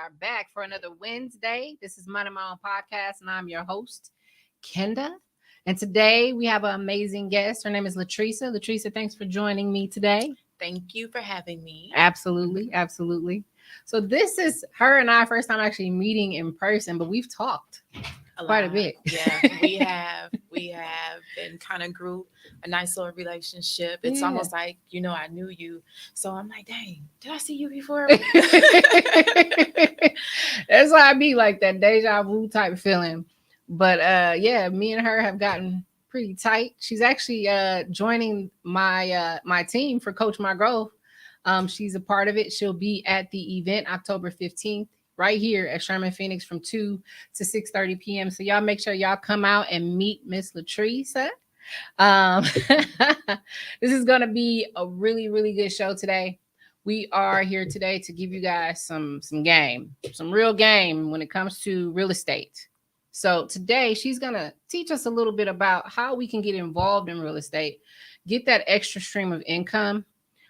are back for another Wednesday. This is Money My Own Podcast, and I'm your host, Kenda. And today we have an amazing guest. Her name is Latresa. Latresa, thanks for joining me today. Thank you for having me. Absolutely, absolutely. So this is her and I first time actually meeting in person, but we've talked quite a bit. Yeah, we have and kind of grew a nice little relationship. It's almost like, I knew you. So I'm like, dang, did I see you before? That's why I be like that deja vu type feeling. But yeah, me and her have gotten pretty tight. She's actually joining my team for Coach My Growth. She's a part of it. She'll be at the event October 15th right here at Sherman Phoenix from 2 to 6:30 p.m. So y'all make sure y'all come out and meet Miss Latresa. This is going to be a really, really good show today. We are here today to give you guys some game, some real game when it comes to real estate. So today she's going to teach us a little bit about how we can get involved in real estate, get that extra stream of income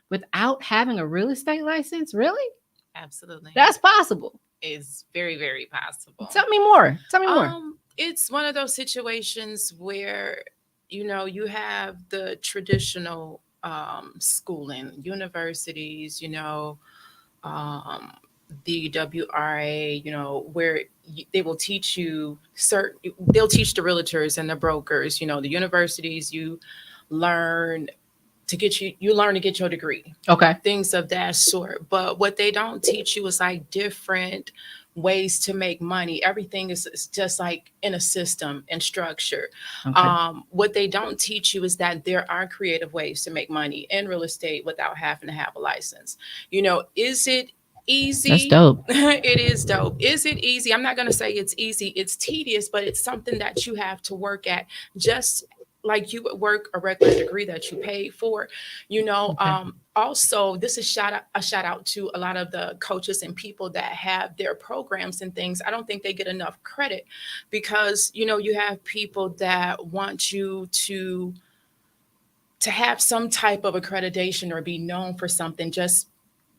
without having a real estate license. Really? Absolutely. That's possible. It's very, very possible. Tell me more. It's one of those situations where, you have the traditional schooling, universities, the WRA, where they will teach you they'll teach the realtors and the brokers, the universities, you learn to get your degree. Okay. Things of that sort. But what they don't teach you is like different ways to make money. Everything is just like in a system and structure. Okay. What they don't teach you is that there are creative ways to make money in real estate without having to have a license. Is it easy? That's dope. It is dope. Is it easy? I'm not going to say it's easy. It's tedious, but it's something that you have to work at, just like you would work a regular degree that you paid for. Okay. Also, this is a shout out to a lot of the coaches and people that have their programs and things. I don't think they get enough credit because, you have people that want you to have some type of accreditation or be known for something just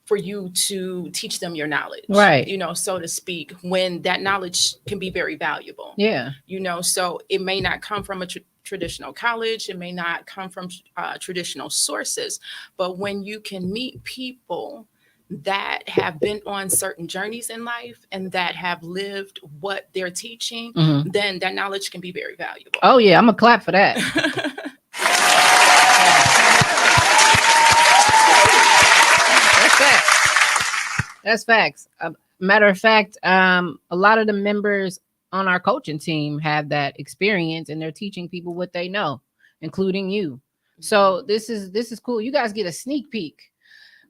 for you to teach them your knowledge, right? So to speak, when that knowledge can be very valuable. Yeah. So it may not come from a traditional college. It may not come from traditional sources, but when you can meet people that have been on certain journeys in life and that have lived what they're teaching, then that knowledge can be very valuable. Oh yeah, I'm gonna clap for that. That's facts. Matter of fact, a lot of the members on our coaching team have that experience, and they're teaching people what they know, including you. So this is cool. You guys get a sneak peek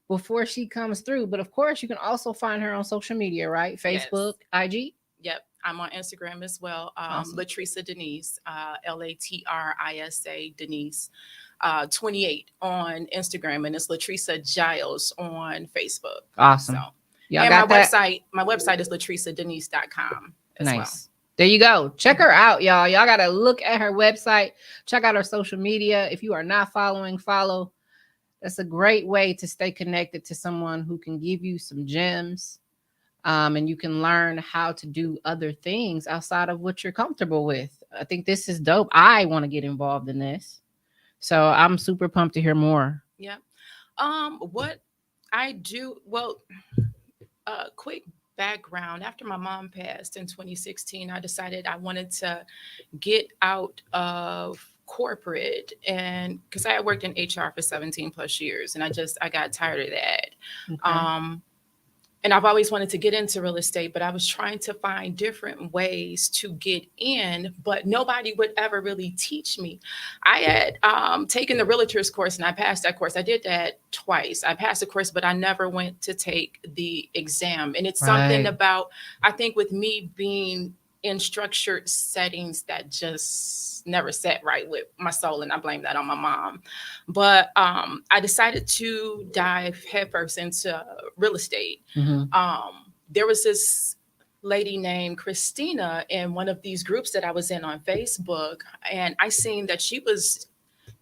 before she comes through. But of course, you can also find her on social media, right? Facebook, yes. IG. Yep. I'm on Instagram as well. Awesome. Latresa Denise, Latrisa Denise. 28 on Instagram, and it's Latresa Giles on Facebook. Awesome. So, and my website is latrisadenise.com as nice. Well. There you go. Check her out, y'all. Y'all got to look at her website. Check out her social media. If you are not following, follow. That's a great way to stay connected to someone who can give you some gems. And you can learn how to do other things outside of what you're comfortable with. I think this is dope. I want to get involved in this. So I'm super pumped to hear more. Yeah. What I do, quick background. After my mom passed in 2016, I decided I wanted to get out of corporate, and because I had worked in HR for 17 plus years, and I got tired of that. Okay. And I've always wanted to get into real estate, but I was trying to find different ways to get in, but nobody would ever really teach me. I had taken the realtor's course and I passed that course. I did that twice. I passed the course, but I never went to take the exam. And it's something about, I think with me being in structured settings that just never sat right with my soul, and I blame that on my mom. But I decided to dive headfirst into real estate. There was this lady named Christina in one of these groups that I was in on Facebook, and I seen that she was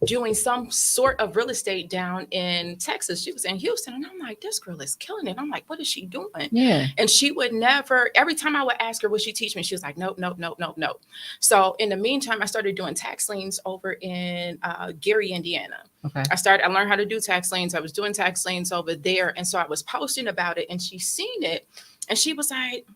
doing some sort of real estate down in Texas. She was in Houston. And I'm like, this girl is killing it. I'm like, what is she doing? Yeah. And she would never, every time I would ask her, would she teach me? She was like, nope, nope, nope, nope, nope. So in the meantime, I started doing tax liens over in Gary, Indiana. Okay. I learned how to do tax liens. I was doing tax liens over there. And so I was posting about it, and she seen it. And she was like,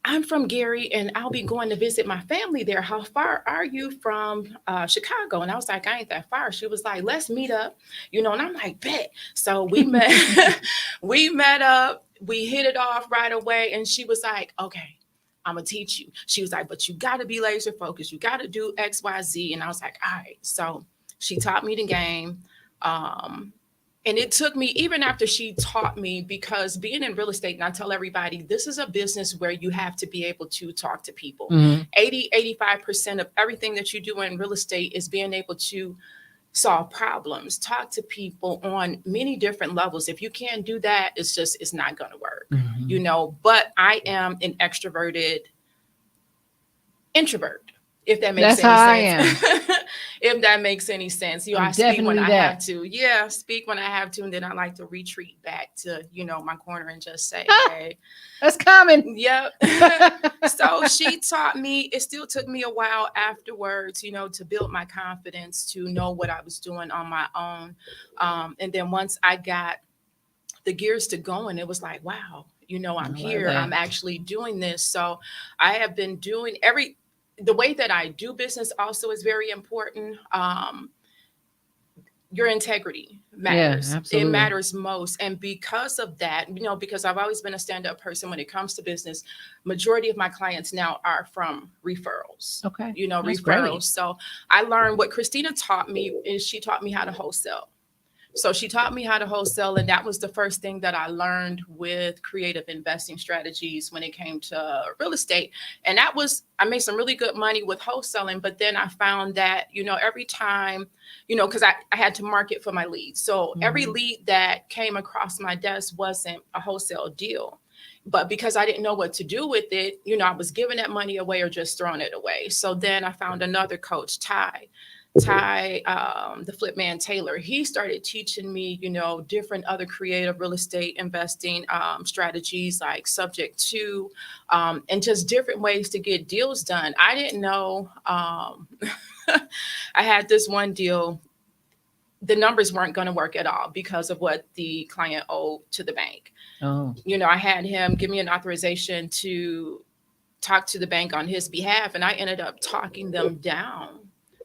I'm from Gary and I'll be going to visit my family there. How far are you from Chicago? And I was like, I ain't that far. She was like, let's meet up, and I'm like, bet. So we met, we met up, we hit it off right away. And she was like, okay, I'm gonna teach you. She was like, but you got to be laser focused. You got to do X, Y, Z. And I was like, all right. So she taught me the game. And it took me, even after she taught me, because being in real estate, and I tell everybody, this is a business where you have to be able to talk to people. 85% of everything that you do in real estate is being able to solve problems, talk to people on many different levels. If you can't do that, it's not going to work, but I am an extroverted introvert, if that makes That's any how sense. I am. If that makes any sense. I speak when I have to. Yeah, speak when I have to. And then I like to retreat back to, my corner and just say, hey. That's common. Yep. So she taught me. It still took me a while afterwards, to build my confidence, to know what I was doing on my own. And then once I got the gears to going, it was like, wow, I'm here. I'm actually doing this. So I have been doing the way that I do business also is very important. Your integrity matters. Yeah, absolutely. It matters most. And because of that, because I've always been a stand-up person when it comes to business, majority of my clients now are from referrals. Okay. That's referrals. Great. So I learned what Christina taught me is she taught me how to wholesale. So she taught me how to wholesale, and that was the first thing that I learned with creative investing strategies when it came to real estate. And I made some really good money with wholesaling, but then I found that, every time, because I had to market for my leads. So every lead that came across my desk wasn't a wholesale deal. But because I didn't know what to do with it, I was giving that money away or just throwing it away. So then I found another coach, Ty, the Flip Man Taylor. He started teaching me, different other creative real estate investing strategies like subject to, and just different ways to get deals done. I didn't know. I had this one deal. The numbers weren't going to work at all because of what the client owed to the bank. Oh. I had him give me an authorization to talk to the bank on his behalf, and I ended up talking them down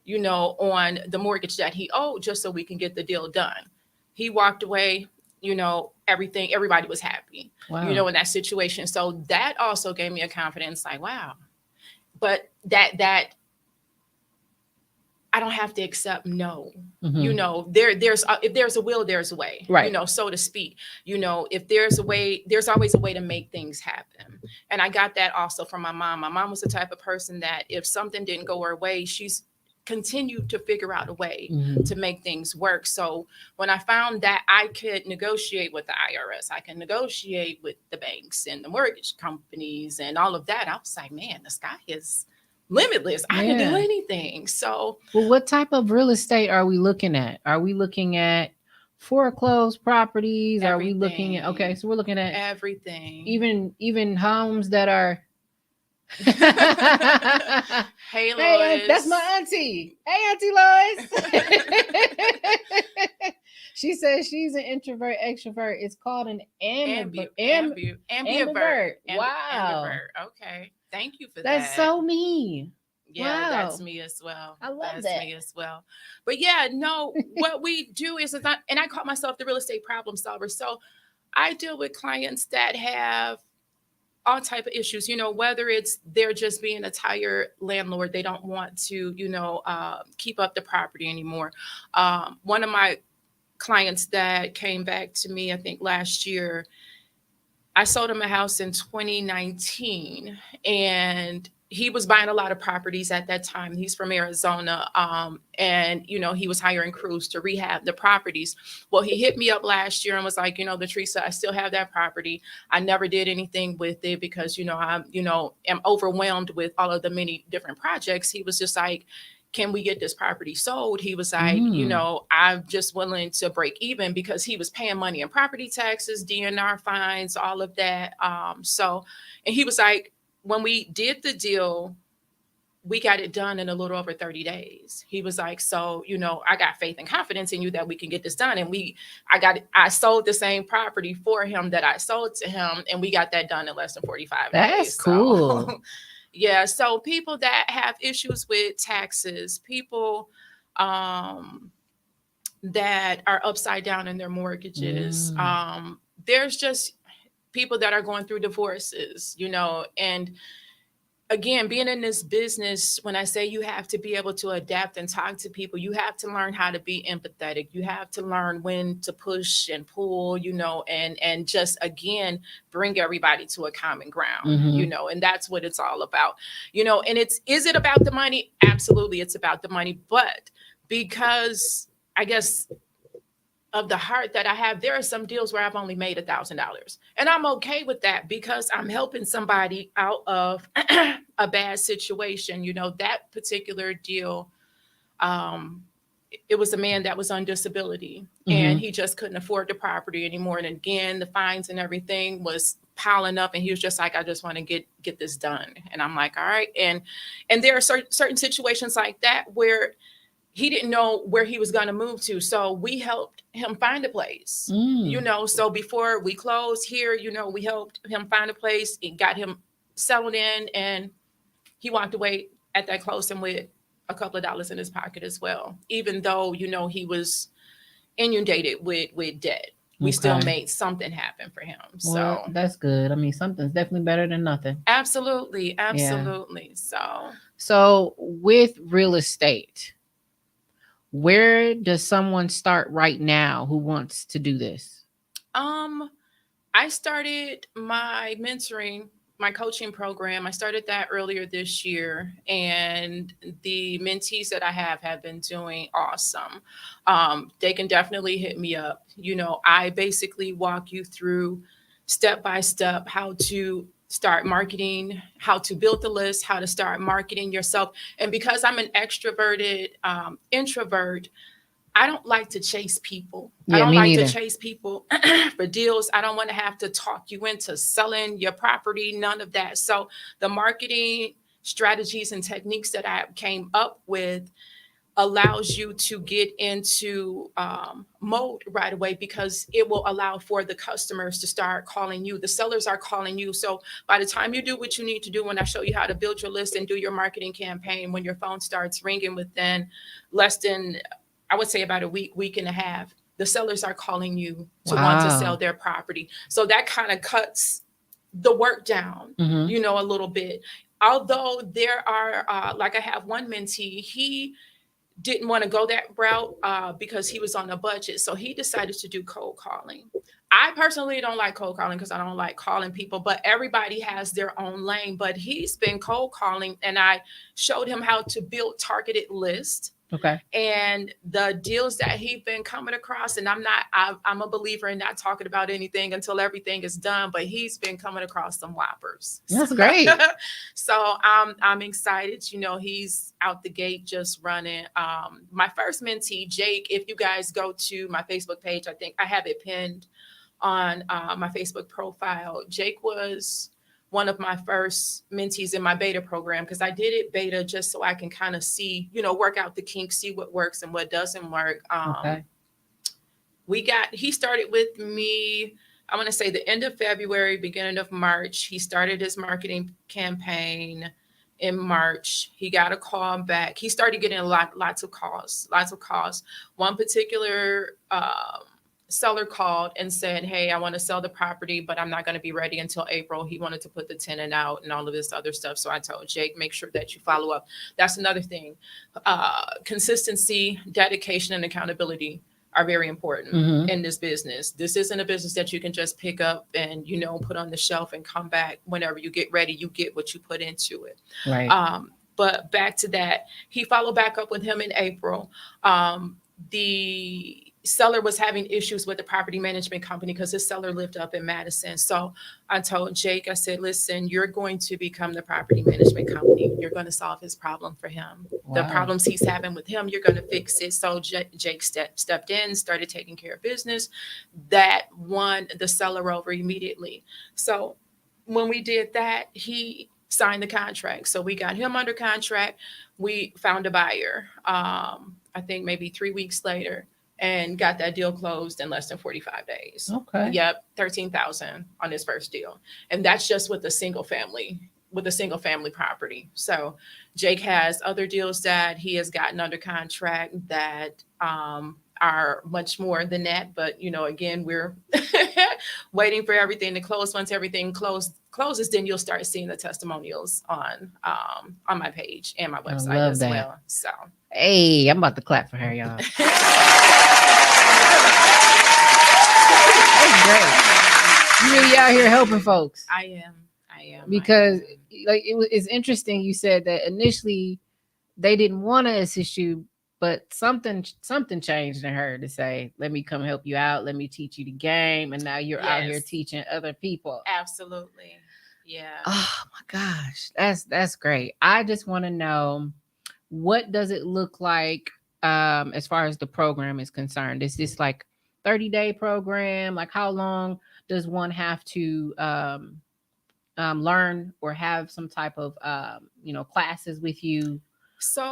on the mortgage that he owed just so we can get the deal done. He walked away, everybody was happy, wow. In that situation. So that also gave me a confidence like, wow, but that I don't have to accept no. There's if there's a will, there's a way, right? So to speak. If there's a way, there's always a way to make things happen. And I got that also from my mom. My mom was the type of person that if something didn't go her way, she's continued to figure out a way to make things work. So when I found that I could negotiate with the IRS, I can negotiate with the banks and the mortgage companies and all of that, I was like, man, the sky is limitless. I can do anything. So, well, what type of real estate are we looking at? Are we looking at foreclosed properties? Everything. Are we looking at, so we're looking at everything, even homes that are hey, Lois. That's my auntie. Hey, Auntie Lois. She says she's an introvert, extrovert. It's called an ambivert. Wow. Okay. Thank you for that. That's so me. Yeah, wow. That's me as well. I love that. That's me as well. But yeah, no, what we do is not, and I call myself the real estate problem solver. So I deal with clients that have all type of issues, whether it's they're just being a tired landlord, they don't want to, keep up the property anymore. One of my clients that came back to me, I think last year, I sold him a house in 2019, and he was buying a lot of properties at that time. He's from Arizona. And, he was hiring crews to rehab the properties. Well, he hit me up last year and was like, Latricia, I still have that property. I never did anything with it because, I'm overwhelmed with all of the many different projects. He was just like, can we get this property sold? He was like, I'm just willing to break even, because he was paying money in property taxes, DNR fines, all of that. And he was like, when we did the deal, we got it done in a little over 30 days. He was like, so, I got faith and confidence in you that we can get this done. And I sold the same property for him that I sold to him, and we got that done in less than 45 days. That's cool. So, yeah. So people that have issues with taxes, people that are upside down in their mortgages, there's just people that are going through divorces, and again, being in this business, when I say you have to be able to adapt and talk to people, you have to learn how to be empathetic. You have to learn when to push and pull, and just, again, bring everybody to a common ground, and that's what it's all about, and is it about the money? Absolutely. It's about the money. But because, I guess, of the heart that I have, there are some deals where I've only made $1,000, and I'm okay with that, because I'm helping somebody out of a bad situation. That particular deal, it was a man that was on disability, and he just couldn't afford the property anymore. And again, the fines and everything was piling up, and he was just like, I just want to get this done. And I'm like, all right. And there are certain situations like that where he didn't know where he was going to move to. So we helped him find a place, so before we closed here, we helped him find a place and got him settled in, and he walked away at that closing with a couple of dollars in his pocket as well. Even though, he was inundated with debt, we still made something happen for him. Well, so that's good. I mean, something's definitely better than nothing. Absolutely. Yeah. So with real estate, where does someone start right now who wants to do this? I started my mentoring, my coaching program. I started that earlier this year, and the mentees that I have been doing awesome. They can definitely hit me up. I basically walk you through step by step how to start marketing, how to build the list, how to start marketing yourself. And because I'm an extroverted introvert, I don't like to chase people. I don't like to chase people for deals. I don't want to have to talk you into selling your property, none of that. So the marketing strategies and techniques that I came up with allows you to get into mode right away, because it will allow for the customers to start calling you. The sellers are calling you. So by the time you do what you need to do, when I show you how to build your list and do your marketing campaign, when your phone starts ringing within less than, I would say, about a week and a half, the sellers are calling you to want to sell their property. So that kind of cuts the work down, a little bit. Although there are, like I have one mentee, he didn't want to go that route because he was on a budget. So he decided to do cold calling. I personally don't like cold calling because I don't like calling people, but everybody has their own lane. But he's been cold calling, and I showed him how to build targeted lists. Okay. And the deals that he's been coming across, and I'm a believer in not talking about anything until everything is done, but he's been coming across some whoppers. That's great. So I'm excited. He's out the gate just running. My first mentee, Jake, if you guys go to my Facebook page, I think I have it pinned on my Facebook profile. Jake was one of my first mentees in my beta program, because I did it beta just so I can kind of see, work out the kinks, see what works and what doesn't work. Okay. He started with me, I want to say the end of February, beginning of March. He started his marketing campaign in March. He got a call back. He started getting lots of calls. One particular seller called and said, hey, I want to sell the property, but I'm not going to be ready until April. He wanted to put the tenant out and all of this other stuff. So I told Jake, make sure that you follow up. That's another thing. Consistency, dedication, and accountability are very important in this business. This isn't a business that you can just pick up and, put on the shelf and come back whenever you get ready. You get what you put into it. Right. But back to that, he followed back up with him in April. The seller was having issues with the property management company because his seller lived up in Madison. So I told Jake, I said, listen, you're going to become the property management company. You're going to solve his problem for him. The Wow. problems he's having with him, you're going to fix it. So Jake stepped in, started taking care of business. That won the seller over immediately. So when we did that, he signed the contract. So we got him under contract. We found a buyer, I think maybe 3 weeks later, and got that deal closed in less than 45 days. Okay. Yep, 13,000 on his first deal. And that's just with a single family property. So Jake has other deals that he has gotten under contract that are much more than that. But, you know, again, we're waiting for everything to close. Once everything closes, then you'll start seeing the testimonials on my page and my website as well. So, hey, I'm about to clap for her, y'all. That's great. You really out here helping folks. I am. Because like it's interesting. You said that initially they didn't want to assist you, but something changed in her to say, let me come help you out. Let me teach you the game. And now you're out here teaching other people. Absolutely. Yeah. Oh my gosh. That's great. I just want to know, what does it look like as far as the program is concerned? Is this like 30-day program? Like how long does one have to learn or have some type of classes with you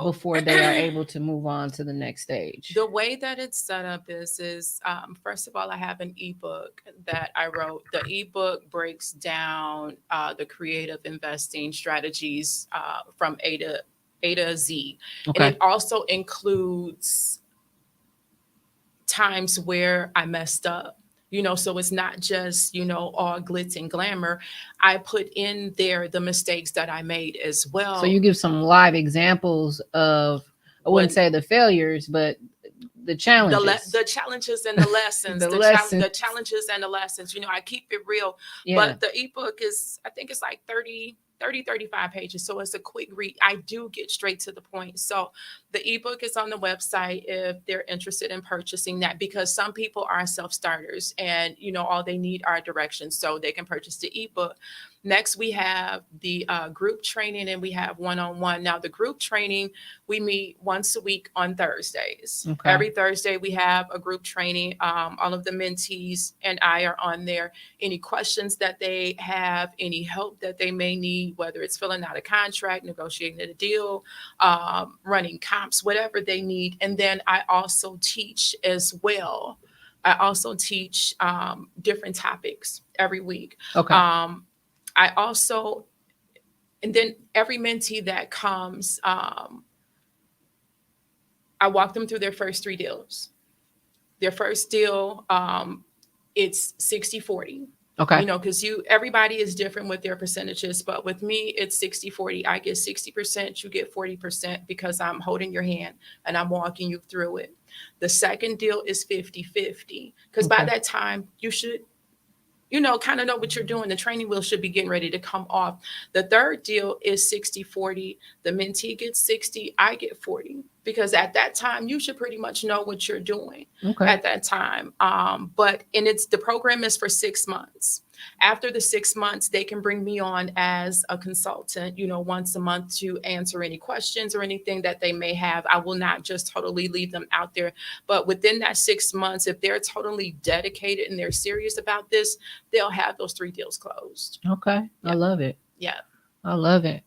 before they are able to move on to the next stage? The way that it's set up is first of all, I have an ebook that I wrote. The ebook breaks down the creative investing strategies from A to Z. Okay. And it also includes times where I messed up. So it's not just, all glitz and glamour. I put in there the mistakes that I made as well. So you give some live examples of, I wouldn't say the failures, but the challenges. The challenges and the lessons. The challenges and the lessons. I keep it real. Yeah. But the ebook is, I think it's like 35 pages. So it's a quick read. I do get straight to the point. So the ebook is on the website if they're interested in purchasing that, because some people are self-starters and, all they need are directions, so they can purchase the ebook. Next, we have the group training, and we have one-on-one. Now, the group training, we meet once a week on Thursdays. Okay. Every Thursday, we have a group training. All of the mentees and I are on there. Any questions that they have, any help that they may need, whether it's filling out a contract, negotiating a deal, running comps, whatever they need. And then I also teach as well. I also teach different topics every week. Okay. I also, and then every mentee that comes, I walk them through their first 3 deals. Their first deal, it's 60-40. Okay. Because everybody is different with their percentages, but with me, it's 60-40. I get 60%, you get 40%, because I'm holding your hand and I'm walking you through it. The second deal is 50-50, because by that time you should, kind of know what you're doing. The training wheel should be getting ready to come off. The third deal is 60-40. The mentee gets 60, I get 40, because at that time you should pretty much know what you're doing at that time. The program is for 6 months. After the 6 months, they can bring me on as a consultant, once a month to answer any questions or anything that they may have. I will not just totally leave them out there. But within that 6 months, if they're totally dedicated and they're serious about this, they'll have those 3 deals closed. Okay. Yeah. I love it. Yeah. I love it.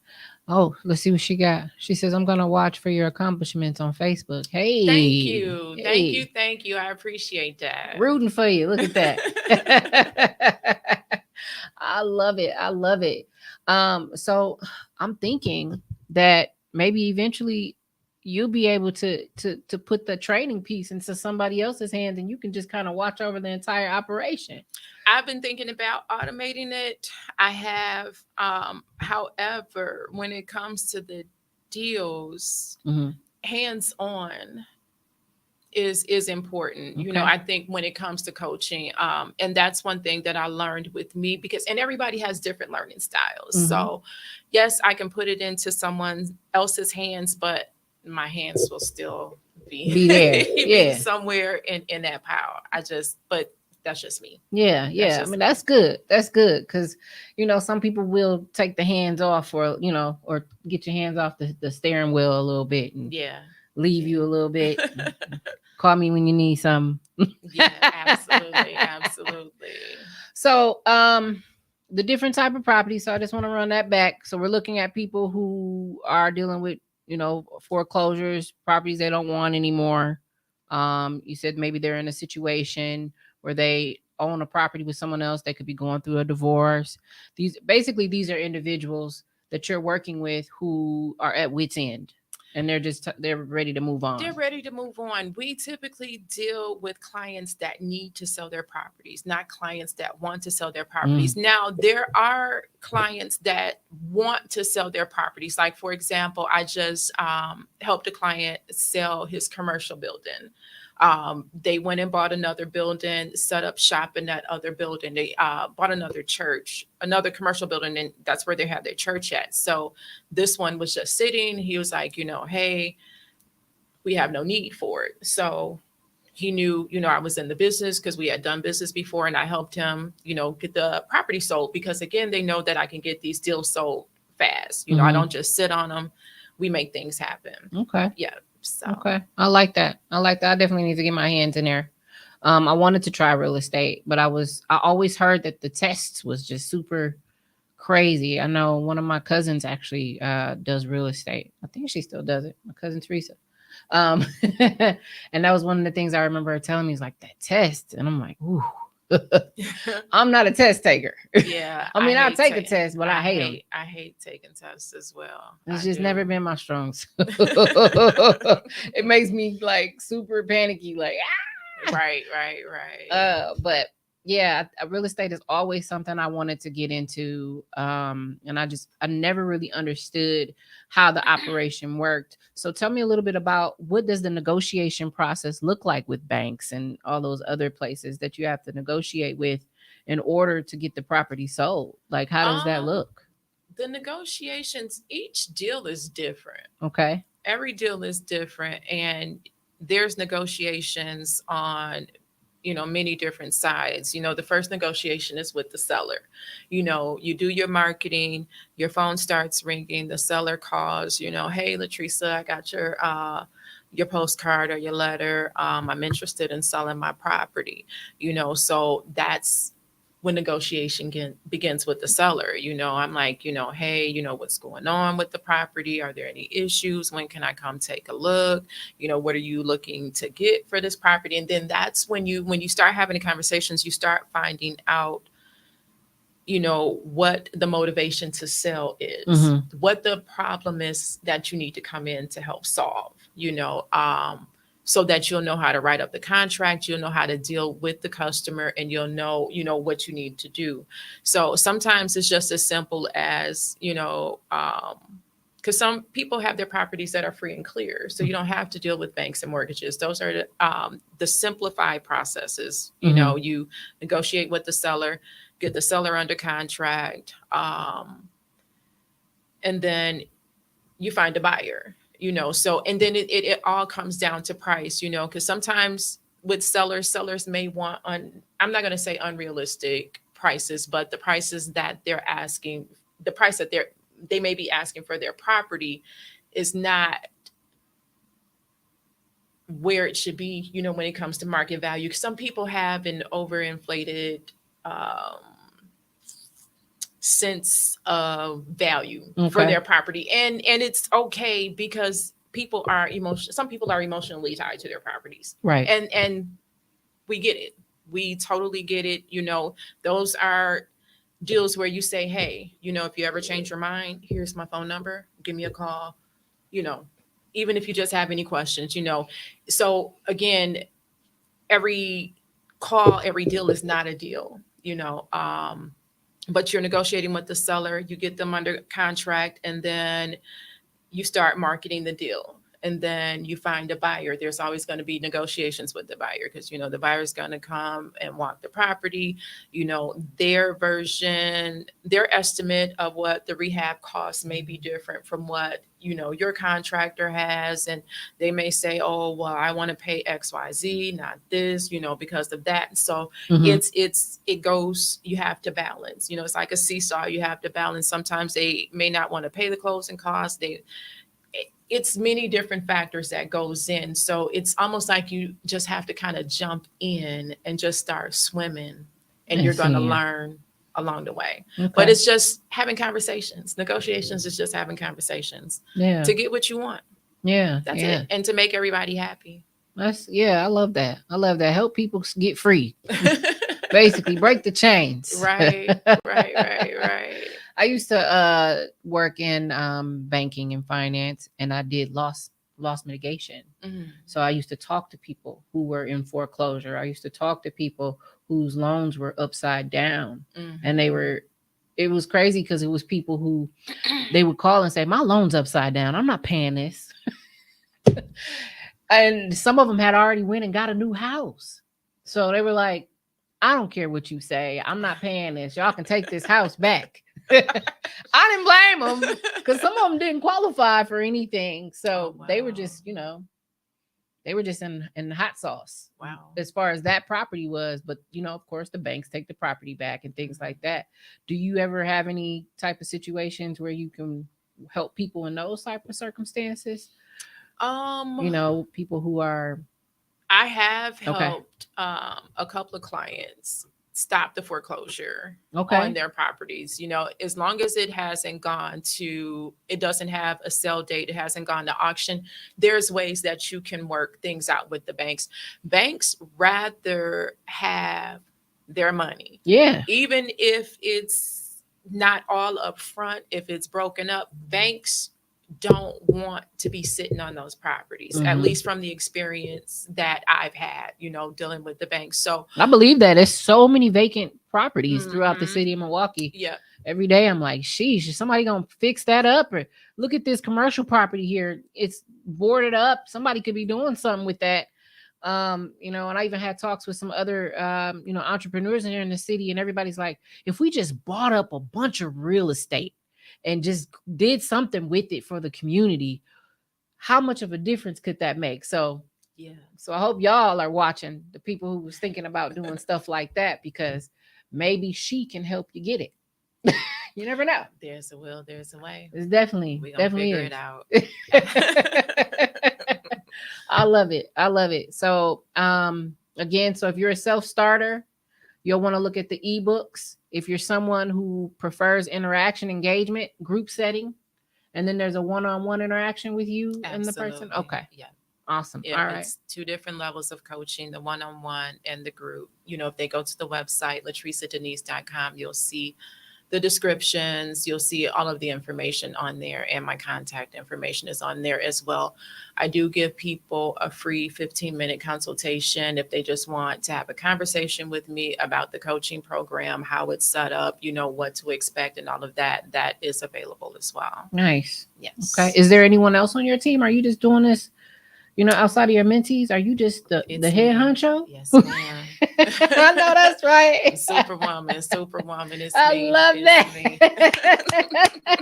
Oh, let's see what she got. She says, I'm going to watch for your accomplishments on Facebook. Hey. Thank you. Hey. Thank you. I appreciate that. Rooting for you. Look at that. I love it. So I'm thinking that maybe eventually you'll be able to put the training piece into somebody else's hands, and you can just kind of watch over the entire operation. I've been thinking about automating it. I have. However, when it comes to the deals, hands-on is important. Okay. I think when it comes to coaching, and that's one thing that I learned with me, and everybody has different learning styles. So yes, I can put it into someone else's hands, but my hands will still be there. He'd be Yeah. somewhere in that pile. But that's just me. Yeah, That's yeah. I just mean, me. that's good. That's good because, some people will take the hands off or get your hands off the steering wheel a little bit and Yeah. leave you a little bit. Call me when you need some. Yeah, absolutely. Absolutely. So, the different type of property. So I just want to run that back. So we're looking at people who are dealing with, foreclosures, properties they don't want anymore. You said maybe they're in a situation where they own a property with someone else. They could be going through a divorce. These are individuals that you're working with who are at wit's end and they're ready to move on. They're ready to move on. We typically deal with clients that need to sell their properties, not clients that want to sell their properties. Now, there are clients that want to sell their properties. Like, for example, I just helped a client sell his commercial building. They went and bought another building, set up shop in that other building. They bought another church, another commercial building, and that's where they had their church at. So this one was just sitting. He was like, hey, we have no need for it. So he knew, I was in the business because we had done business before and I helped him, get the property sold because again, they know that I can get these deals sold fast. I don't just sit on them. We make things happen. Okay. Yeah. So. Okay. I like that. I definitely need to get my hands in there. I wanted to try real estate, but I always heard that the tests was just super crazy. I know one of my cousins actually does real estate. I think she still does it. My cousin Teresa. And that was one of the things I remember her telling me is like that test. And I'm like, ooh, I'm not a test taker. Yeah. I mean, I'll take a test, but I hate them. I hate taking tests as well. It's just never been my strong suit. It makes me like super panicky, like, Right. But yeah, real estate is always something I wanted to get into. And I never really understood how the operation worked. So tell me a little bit about what does the negotiation process look like with banks and all those other places that you have to negotiate with in order to get the property sold? Like, how does that look? The negotiations, each deal is different. Okay. Every deal is different. And there's negotiations on many different sides. The first negotiation is with the seller. You do your marketing, your phone starts ringing, the seller calls, hey, Latricia, I got your postcard or your letter. I'm interested in selling my property. So that's when negotiation begins with the seller. I'm like, hey, what's going on with the property? Are there any issues? When can I come take a look? What are you looking to get for this property? And then that's when you start having the conversations, you start finding out, what the motivation to sell is, what the problem is that you need to come in to help solve, so that you'll know how to write up the contract, you'll know how to deal with the customer, and you'll know, what you need to do. So sometimes it's just as simple as, because some people have their properties that are free and clear, so you don't have to deal with banks and mortgages. Those are the simplified processes. You negotiate with the seller, get the seller under contract, and then you find a buyer. So, and then it all comes down to price, because sometimes with sellers may want I'm not going to say unrealistic prices, but the prices that they're asking, the price that they may be asking for their property is not where it should be, when it comes to market value. Some people have an overinflated sense of value for their property, and it's okay because some people are emotionally tied to their properties, right? And we get it, we totally get it. Those are deals where you say, hey, if you ever change your mind, here's my phone number, give me a call, even if you just have any questions. So again, every call, every deal is not a deal, but you're negotiating with the seller, you get them under contract, and then you start marketing the deal. and then you find a buyer, there's always going to be negotiations with the buyer, because the buyer's going to come and walk the property. Their version, their estimate of what the rehab costs may be different from what your contractor has, and they may say, oh well, I want to pay XYZ, not this, because of that. So Mhm. it goes, you have to balance. It's like a seesaw, you have to balance. Sometimes they may not want to pay the closing costs. It's many different factors that goes in. So it's almost like you just have to kind of jump in and just start swimming, and I you're going to see. learn along the way. But Okay. it's just having conversations. Negotiations is just having conversations Yeah. to get what you want. Yeah. That's Yeah. it. And to make everybody happy. Yeah, I love that. I love that. Help people get free. Basically, break the chains. Right, right, right, right. I used to work in banking and finance, and I did loss mitigation. Mhm. So I used to talk to people who were in foreclosure. I used to talk to people whose loans were upside down, and Mhm. it was crazy because it was people who they would call and say, "My loan's upside down. I'm not paying this." And some of them had already went and got a new house. So they were like, I don't care what you say. I'm not paying this. Y'all can take this house back. I didn't blame them because some of them didn't qualify for anything. So Oh, they were wow. just, they were just in hot sauce Wow. as far as that property was. But, of course, the banks take the property back and things like that. Do you ever have any type of situations where you can help people in those type of circumstances? Um, People who are I have okay. helped a couple of clients stop the foreclosure on Okay. their properties. As long as it doesn't have a sell date, it hasn't gone to auction, there's ways that you can work things out with the banks. Banks rather have their money, Yeah. even if it's not all up front, if it's broken up. Banks don't want to be sitting on those properties, at Mhm. least from the experience that I've had, dealing with the banks. So, I believe that there's so many vacant properties throughout the mhm, city of Milwaukee. yeah, Every day I'm like, sheesh, is somebody gonna fix that up? Or look at this commercial property here. It's boarded up. Somebody could be doing something with that. And I even had talks with some other entrepreneurs in here in the city, and everybody's like, if we just bought up a bunch of real estate and just did something with it for the community, how much of a difference could that make? yeah. So I hope y'all are watching, the people who was thinking about doing stuff like that, because maybe she can help you get it. You never know. There's a will, there's a way. It's definitely, We gonna definitely figure it is. out. I love it. I love it. So again, so if you're a self-starter, you'll want to look at the ebooks. If you're someone who prefers interaction, engagement, group setting, and then there's a one-on-one interaction with you and the person. Absolutely. Okay. Yeah. Awesome. Yeah, All right. it's two different levels of coaching, the one-on-one and the group. If they go to the website, latricedenise.com, you'll see the descriptions, you'll see all of the information on there, and my contact information is on there as well. I do give people a free 15-minute consultation if they just want to have a conversation with me about the coaching program, how it's set up, what to expect, and all of that. That is available as well. Nice. Okay. Yes. Is there anyone else on your team? Are you just doing this, outside of your mentees? Are you just the It's head me. honcho? Yes, ma'am. I know that's right. Superwoman. It's I me. love It's me. that.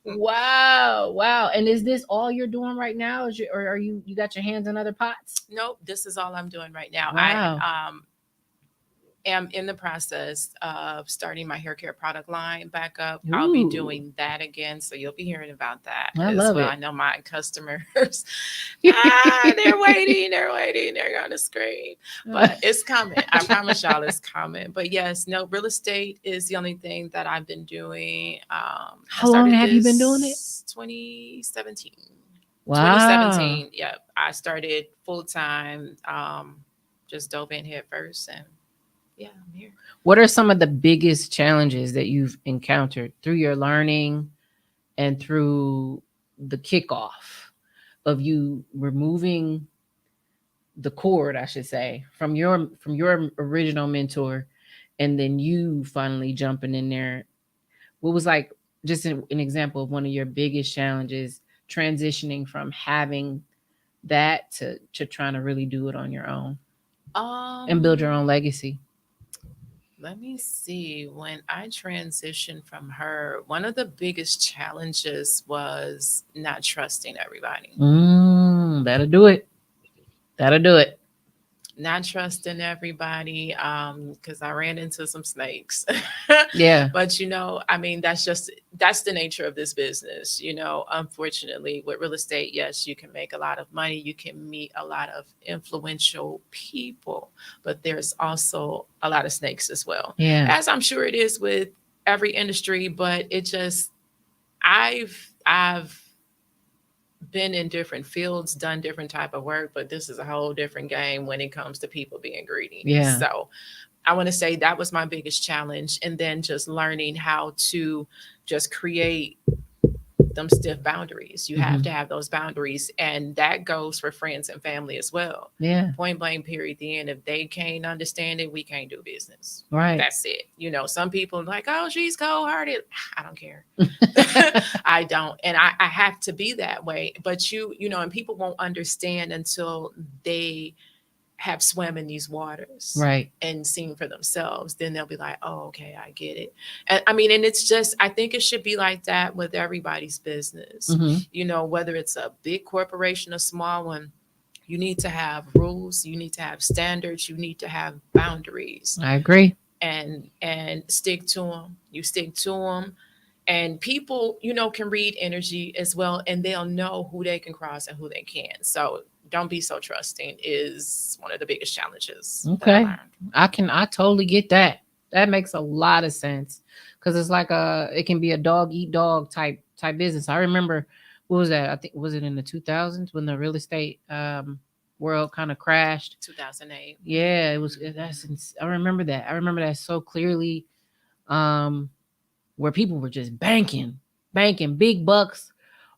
Wow. And is this all you're doing right now? Or are you got your hands in other pots? Nope, this is all I'm doing right now. Wow. I am in the process of starting my hair care product line back up. I'll be Ooh, doing that again, so you'll be hearing about that I as love well. I it. know my customers, they're waiting, they're gonna scream, but it's coming. I promise y'all, it's coming. But yes, no, real estate is the only thing that I've been doing. I How long started have you been doing it? this 2017. Wow. 2017. Yep, I started full time. Just dove in head first, and yeah, I'm here. What are some of the biggest challenges that you've encountered through your learning and through the kickoff of you removing the cord, I should say, from your original mentor, and then you finally jumping in there? What was like just an example of one of your biggest challenges transitioning from having that to trying to really do it on your own and build your Um, own legacy? Let me see. When I transitioned from her, one of the biggest challenges was not trusting everybody. That'll do it. That'll do it. Not trusting everybody, because I ran into some snakes. Yeah. But I mean, that's the nature of this business. Unfortunately, with real estate, yes, you can make a lot of money, you can meet a lot of influential people, but there's also a lot of snakes as well, Yeah. as I'm sure it is with every industry. But I've been in different fields, done different type of work, but this is a whole different game when it comes to people being greedy. Yeah. So I want to say that was my biggest challenge. And then just learning how to just create them stiff boundaries. You have to have those boundaries. And that goes for friends and family as well. Yeah. Point blank, period. The end. If they can't understand it, we can't do business. Right. That's it. Some people are like, oh, she's cold hearted. I don't care. I don't. And I have to be that way. But and people won't understand until they have swam in these waters, Right. and seen for themselves. Then they'll be like, oh, okay, I get it. And I mean, and it's just, I think it should be like that with everybody's business. Whether it's a big corporation, a small one, you need to have rules, you need to have standards, you need to have boundaries. I agree. And stick to them. You stick to them. And people, can read energy as well, and they'll know who they can cross and who they can't. So don't be so trusting is one of the biggest challenges that I Okay. learned. I totally get that. That makes a lot of sense. Because it's like it can be a dog eat dog type business. I remember, what was that? I think, was it in the 2000s when the real estate world kind of crashed? 2008. Yeah, it was. I remember that. I remember that so clearly. Where people were just banking big bucks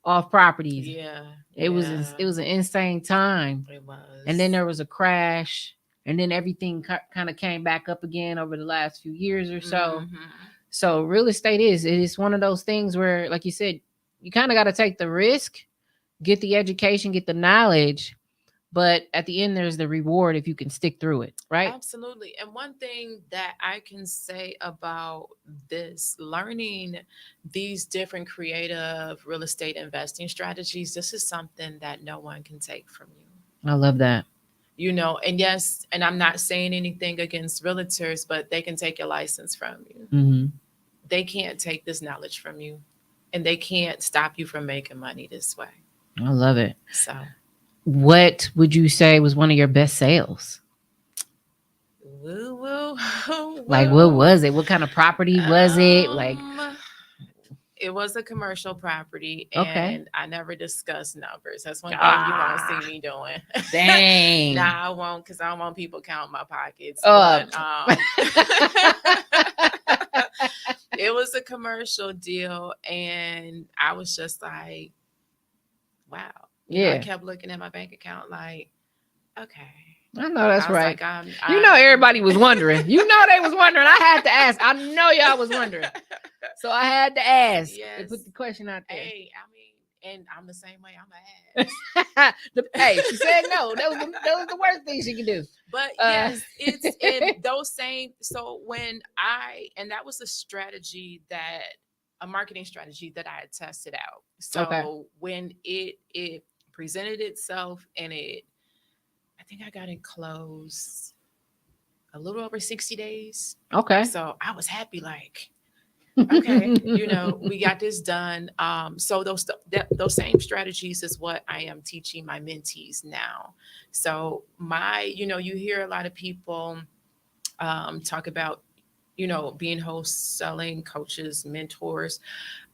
off properties. Yeah. It was an insane time. It was. And then there was a crash, and then everything kind of came back up again over the last few years or so. So real estate is one of those things where, like you said, you kind of got to take the risk, get the education, get the knowledge, but at the end there's the reward if you can stick through it, right? Absolutely. And one thing that I can say about this, learning these different creative real estate investing strategies, this is something that no one can take from you. I love that. And yes, and I'm not saying anything against realtors, but they can take your license from you. They can't take this knowledge from you, and they can't stop you from making money this way. I love it. So what would you say was one of your best sales? Like, what was it? What kind of property was it? Like, it was a commercial property, okay. And I never discuss numbers. That's one thing you won't see me doing. Dang. Nah, I won't, because I don't want people counting my pockets. It was a commercial deal, and I was just like, wow. I kept looking at my bank account like, okay. I know that's right. Like, everybody was wondering. They was wondering. I had to ask. I know y'all was wondering. So I had to ask. Yes. Put the question out there. Hey, I mean, and I'm the same way. I'm gonna ask. Hey, she said no. That was the worst thing she could do. But yes, it's in those same. So and that was a marketing strategy that I had tested out. So when it presented itself, and I think I got it closed a little over 60 days. Okay. So I was happy, like, okay, we got this done. So those same strategies is what I am teaching my mentees now. So you hear a lot of people talk about, being wholesaling coaches, mentors.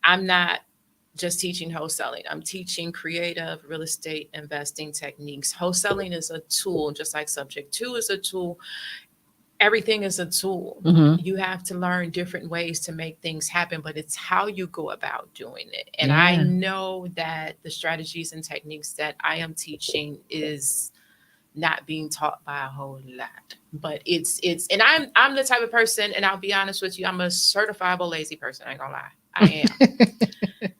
I'm not just teaching wholesaling. I'm teaching creative real estate investing techniques. Wholesaling is a tool, just like subject 2 is a tool. Everything is a tool. You have to learn different ways to make things happen, but it's how you go about doing it. And I know that the strategies and techniques that I am teaching is not being taught by a whole lot, but it's and I'm the type of person, and I'll be honest with you, I'm a certifiable lazy person. I ain't gonna lie, I am.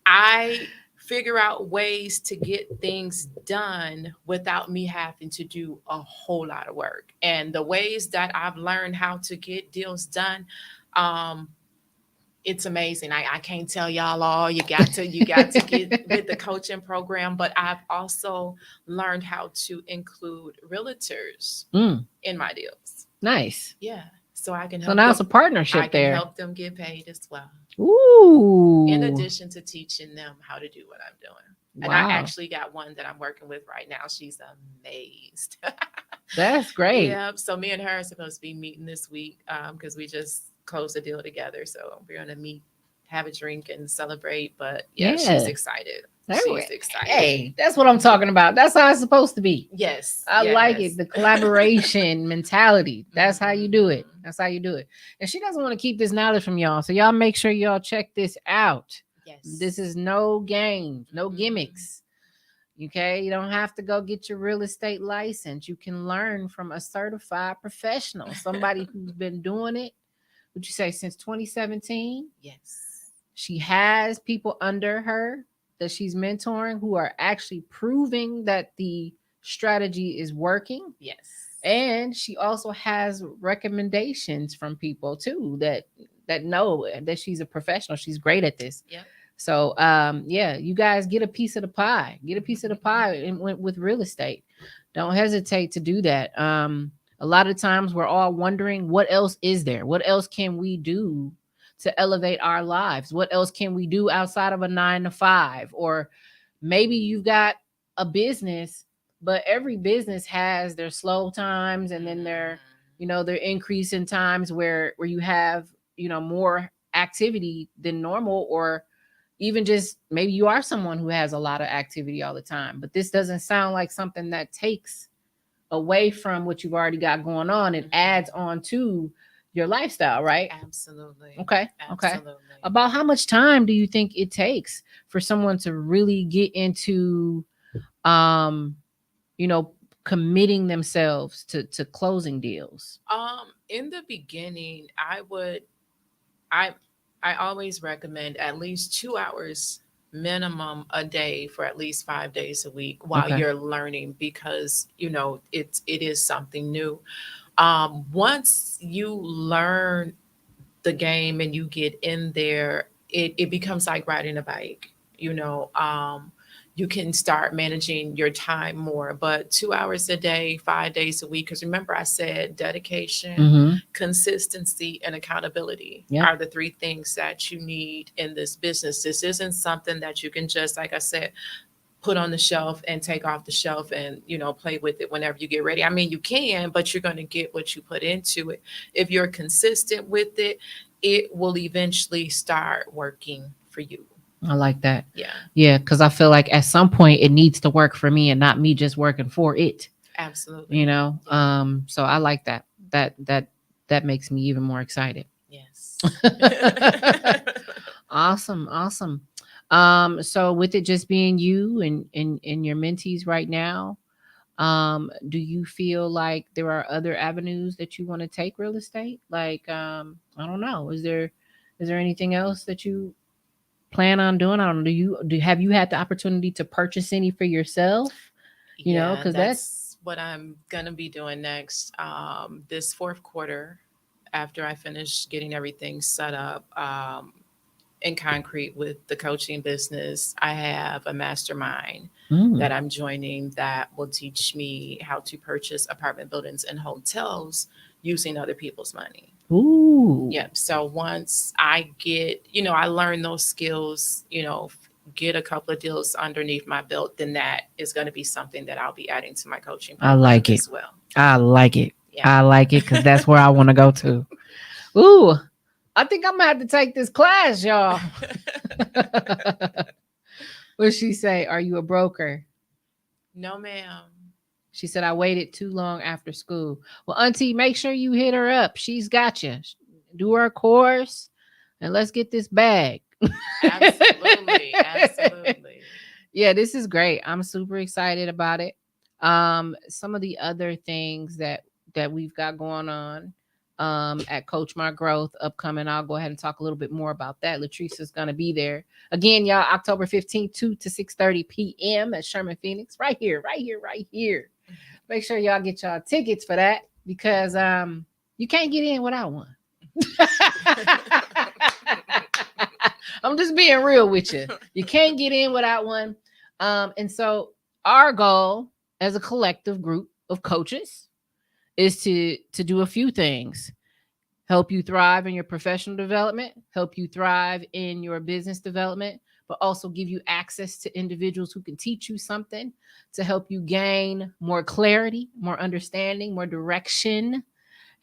I figure out ways to get things done without me having to do a whole lot of work. And the ways that I've learned how to get deals done, um, it's amazing. I can't tell y'all all. You got to get with the coaching program, but I've also learned how to include realtors Mm, in my deals. nice. Yeah. So I can So help now it's a them. I partnership can there. help them get paid as well. In Ooh. addition to teaching them how to do what I'm doing. And I Wow. actually got one that I'm working with right now. She's amazed. That's great. Yeah. So me and her are supposed to be meeting this week because we just closed the deal together. So we're gonna meet, have a drink, and celebrate. But yeah, she's Yeah. excited. There we- She's excited. Hey, that's what I'm talking about. That's how it's supposed to be. Yes. I like Yes. it. The collaboration mentality. That's how you do it. Mhm. That's how you do it. And she doesn't want to keep this knowledge from y'all. So y'all make sure y'all check this out. Yes. This is no games, no Mhm. gimmicks. Okay. You don't have to go get your real estate license. You can learn from a certified professional, somebody who's been doing it, would you say, since 2017? Yes. She has people under her that she's mentoring who are actually proving that the strategy is working. Yes. And she also has recommendations from people too that know that she's a professional. She's great at this. Yep. So yeah, you guys get a piece of the pie. Get a piece of the pie with real estate. Don't hesitate to do that. A lot of times we're all wondering what else is there? What else can we do to elevate our lives? What else can we do outside of a 9 to 5? Or maybe you've got a business, but every business has their slow times and then their, their increasing times where you have, more activity than normal, or even just maybe you are someone who has a lot of activity all the time. But this doesn't sound like something that takes away from what you've already got going on. It adds on to your lifestyle, right? Absolutely. Okay. Okay. Absolutely. About how much time do you think it takes for someone to really get into um, you know, committing themselves to closing deals? In the beginning, I I always recommend at least 2 hours minimum a day for at least 5 days a week while Okay. you're learning, because it is something new. Once you learn the game and you get in there, it becomes like riding a bike. You know, you can start managing your time more. But 2 hours a day, 5 days a week, because remember, I said dedication, Mm-hmm. consistency, and accountability Yep. are the three things that you need in this business. This isn't something that you can just, like I said, put on the shelf and take off the shelf and play with it whenever you get ready. I mean, you can, but you're going to get what you put into it. If you're consistent with it, it will eventually start working for you. I like that. Yeah, Yeah, because I feel like at some point it needs to work for me and not me just working for it. absolutely. Yeah. So I like that. That Mhm. that makes me even more excited. Yes. Awesome, awesome. So with it just being you and your mentees right now, do you feel like there are other avenues that you want to take real estate? Like, I don't know, is there anything else that you plan on doing? I don't know. Do have you had the opportunity to purchase any for yourself? Yeah, Because that's that's what I'm gonna be doing next. This fourth quarter, after I finish getting everything set up, in concrete with the coaching business, I have a mastermind mm, that I'm joining that will teach me how to purchase apartment buildings and hotels using other people's money. ooh, Yep. So once I get, I learn those skills, get a couple of deals underneath my belt, then that is going to be something that I'll be adding to my coaching I program like it. as well. I like it. Yeah. I like it because that's where I want to go to. Ooh, I think I'm gonna have to take this class, y'all. What she say? Are you a broker? No, ma'am. She said I waited too long after school. Well, Auntie, make sure you hit her up. She's got you. Do her course, and let's get this bag. Absolutely. Absolutely. Yeah, this is great. I'm super excited about it. Some of the other things that we've got going on. at Coach My Growth upcoming. I'll go ahead and talk a little bit more about that. Latrice's going to be there. Again, y'all, October 15th, 2 to 6:30 p.m. at Sherman Phoenix. Right here, right here, right here. Make sure y'all get y'all tickets for that because you can't get in without one. I'm just being real with you. You can't get in without one. And so our goal as a collective group of coaches is to do a few things. Help you thrive in your professional development, help you thrive in your business development, but also give you access to individuals who can teach you something to help you gain more clarity, more understanding, more direction,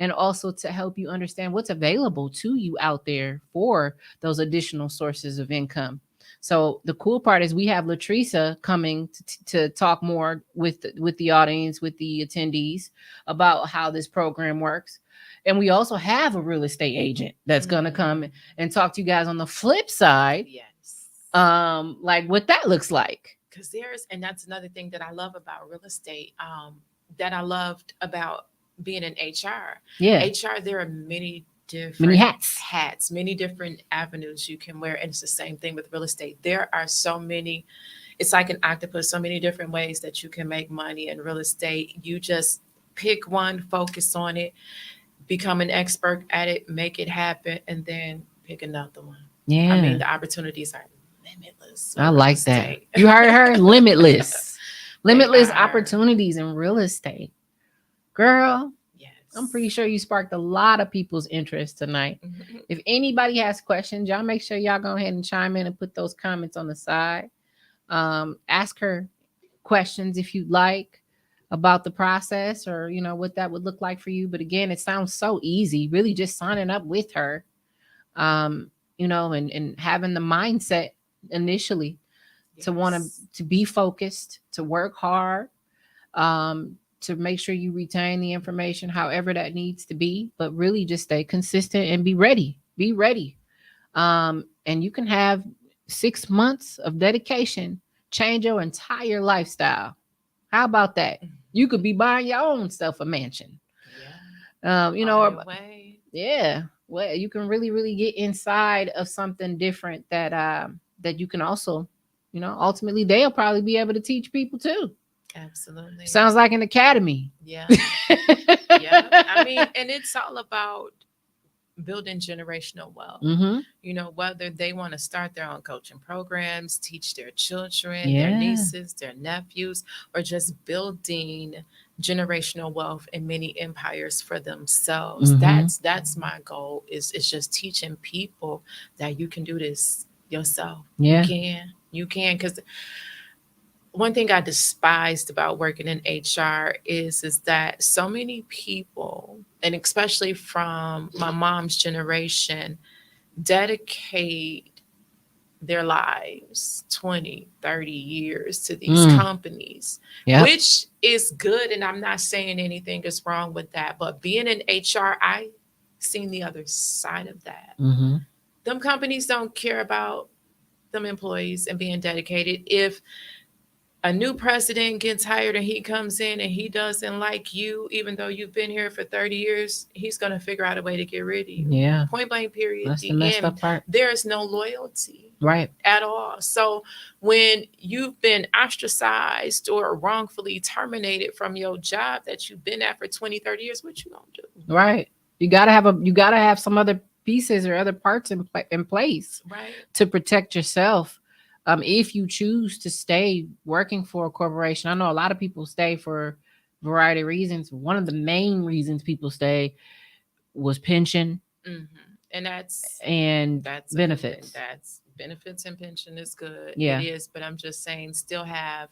and also to help you understand what's available to you out there for those additional sources of income. So the cool part is we have Latrice coming to talk more with the audience, with the attendees about how this program works. And we also have a real estate agent that's going to come and talk to you guys on the flip side. Yes. Like what that looks like. Because and that's another thing that I love about real estate, that I loved about being in HR. Yeah. HR, there are many different hats, many different avenues you can wear. And it's the same thing with real estate. There are so many, it's like an octopus, so many different ways that you can make money in real estate. You just pick one, focus on it, become an expert at it, make it happen, and then pick another one. Yeah. I mean, the opportunities are limitless. I like that. You heard her? Limitless. Limitless opportunities in real estate. Girl, yes. I'm pretty sure you sparked a lot of people's interest tonight. If anybody has questions, y'all make sure y'all go ahead and chime in and put those comments on the side. Ask her questions if you'd like about the process or, you know, what that would look like for you. But again, it sounds so easy, really just signing up with her, you know, and having the mindset initially to want to be focused, to work hard, to make sure you retain the information however that needs to be, but really just stay consistent and be ready. Be ready. And you can have 6 months of dedication change your entire lifestyle. How about that? You could be buying your own self a mansion. Yeah. You know, yeah. Well, you can really, really get inside of something different that that you can also, you know, ultimately they'll probably be able to teach people too. Absolutely. Sounds like an academy. Yeah. Yeah. I mean, and it's all about building generational wealth. You know, whether they want to start their own coaching programs, teach their children, their nieces, their nephews, or just building generational wealth and many empires for themselves. That's my goal, is just teaching people that you can do this yourself. Yeah. You can, because one thing I despised about working in HR is that so many people, and especially from my mom's generation, dedicate their lives 20, 30 years to these companies, which is good. And I'm not saying anything is wrong with that. But being in HR, I seen the other side of that. Them companies don't care about them employees and being dedicated. If a new president gets hired and he comes in and he doesn't like you, even though you've been here for 30 years, he's going to figure out a way to get rid of you. Yeah. Point blank, period. That's the messed up part. There is no loyalty. Right. At all. So when you've been ostracized or wrongfully terminated from your job that you've been at for 20, 30 years, what you going to do? Right. You got to have some other pieces or other parts in place, right, to protect yourself. If you choose to stay working for a corporation, I know a lot of people stay for a variety of reasons. One of the main reasons people stay was pension, and that's benefits. That's benefits and pension is good. Yeah, it is. But I'm just saying, still have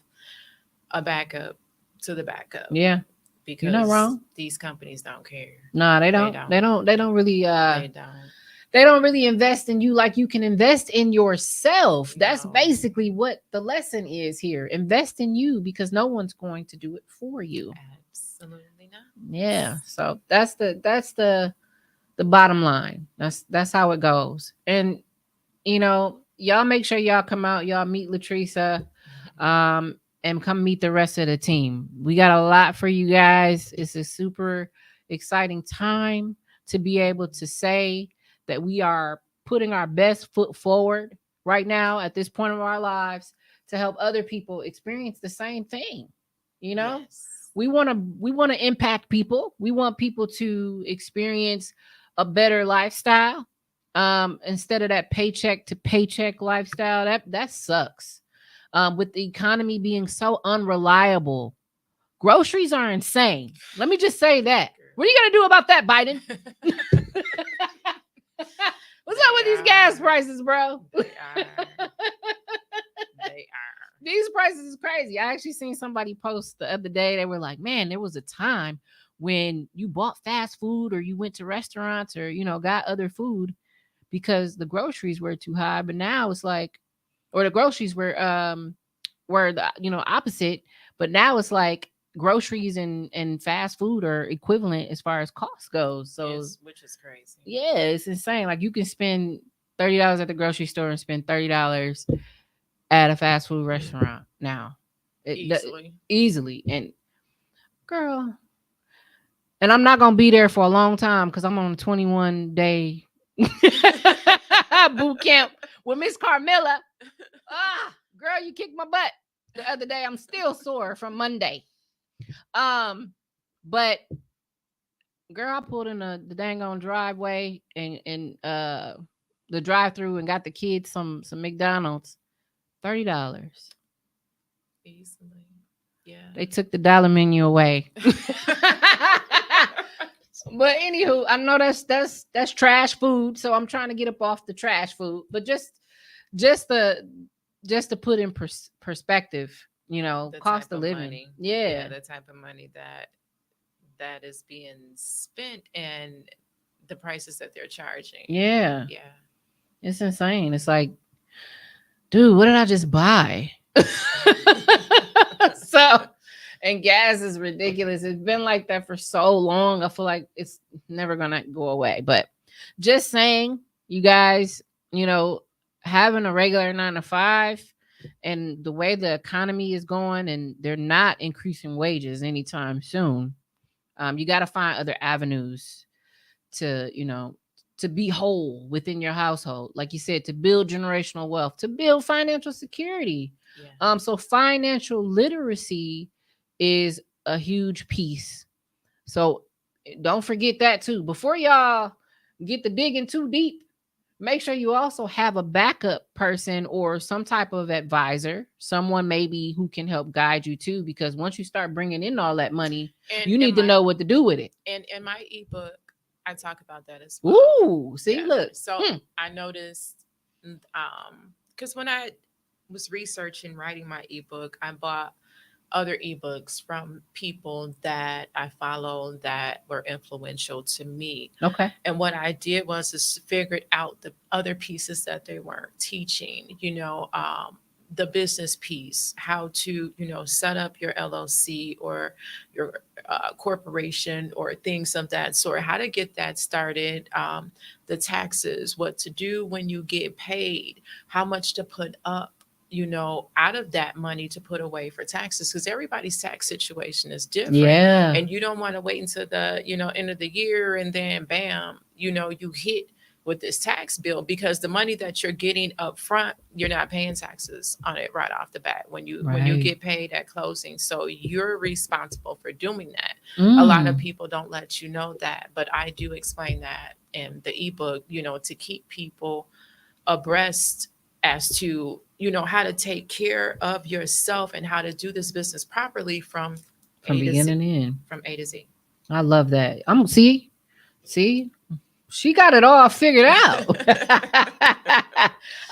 a backup to the backup. Yeah, because you're not wrong. These companies don't care. No, they don't. They don't really. They don't really invest in you like you can invest in yourself. That's basically what the lesson is here. Invest in you, because no one's going to do it for you. Absolutely not. Yeah. So that's the bottom line. That's how it goes. And you know, y'all make sure y'all come out, y'all meet Latrice, and come meet the rest of the team. We got a lot for you guys. It's a super exciting time to be able to say that we are putting our best foot forward right now at this point of our lives to help other people experience the same thing. You know, Yes. we want to impact people. We want people to experience a better lifestyle, instead of that paycheck to paycheck lifestyle. That sucks. With the economy being so unreliable, groceries are insane. Let me just say that. What are you gonna do about that, Biden? What's up with these gas prices, bro? They are. They are. These prices is crazy. I actually seen somebody post the other day. They were like, man, there was a time when you bought fast food or you went to restaurants or, got other food because the groceries were too high. But now it's like, or the groceries were the, opposite. But now it's like groceries and fast food are equivalent as far as cost goes. So, which is crazy. yeah, it's insane. Like you can spend $30 at the grocery store and spend $30 at a fast food restaurant now. Easily. And girl, and I'm not gonna be there for a long time because I'm on a 21-day boot camp with Miss Carmilla. Girl, you kicked my butt the other day. I'm still sore from Monday. But girl, I pulled in the dang on driveway and the drive-through and got the kids some McDonald's. $30. Easily. Yeah. They took the dollar menu away. But anywho, I know that's trash food, so I'm trying to get up off the trash food. But just to put in perspective, The cost type of living. money. Yeah, the type of money that is being spent and the prices that they're charging. Yeah. Yeah. It's insane. It's like, dude, what did I just buy? So, and gas is ridiculous. It's been like that for so long. I feel like it's never gonna go away. But just saying, you guys, having a regular 9 to 5 and the way the economy is going, and they're not increasing wages anytime soon. You got to find other avenues to, to be whole within your household. Like you said, to build generational wealth, to build financial security. Yeah. So financial literacy is a huge piece. So don't forget that too. Before y'all get the digging too deep, make sure you also have a backup person or some type of advisor, someone maybe who can help guide you too. Because once you start bringing in all that money, you need to know what to do with it. And in my ebook, I talk about that as well. Ooh, see, look. So I noticed, because when I was researching writing my ebook, I bought other ebooks from people that I follow that were influential to me. Okay. And what I did was is figured out the other pieces that they weren't teaching, the business piece, how to, set up your LLC or your corporation or things of that sort, how to get that started, the taxes, what to do when you get paid, how much to put up, out of that money to put away for taxes, because everybody's tax situation is different. Yeah. And you don't want to wait until the, end of the year and then bam, you hit with this tax bill, because the money that you're getting up front, you're not paying taxes on it right off the bat when you get paid at closing. So you're responsible for doing that. A lot of people don't let you know that, but I do explain that in the ebook, to keep people abreast as to, how to take care of yourself and how to do this business properly from beginning to end. From A to Z. I love that. See, she got it all figured out.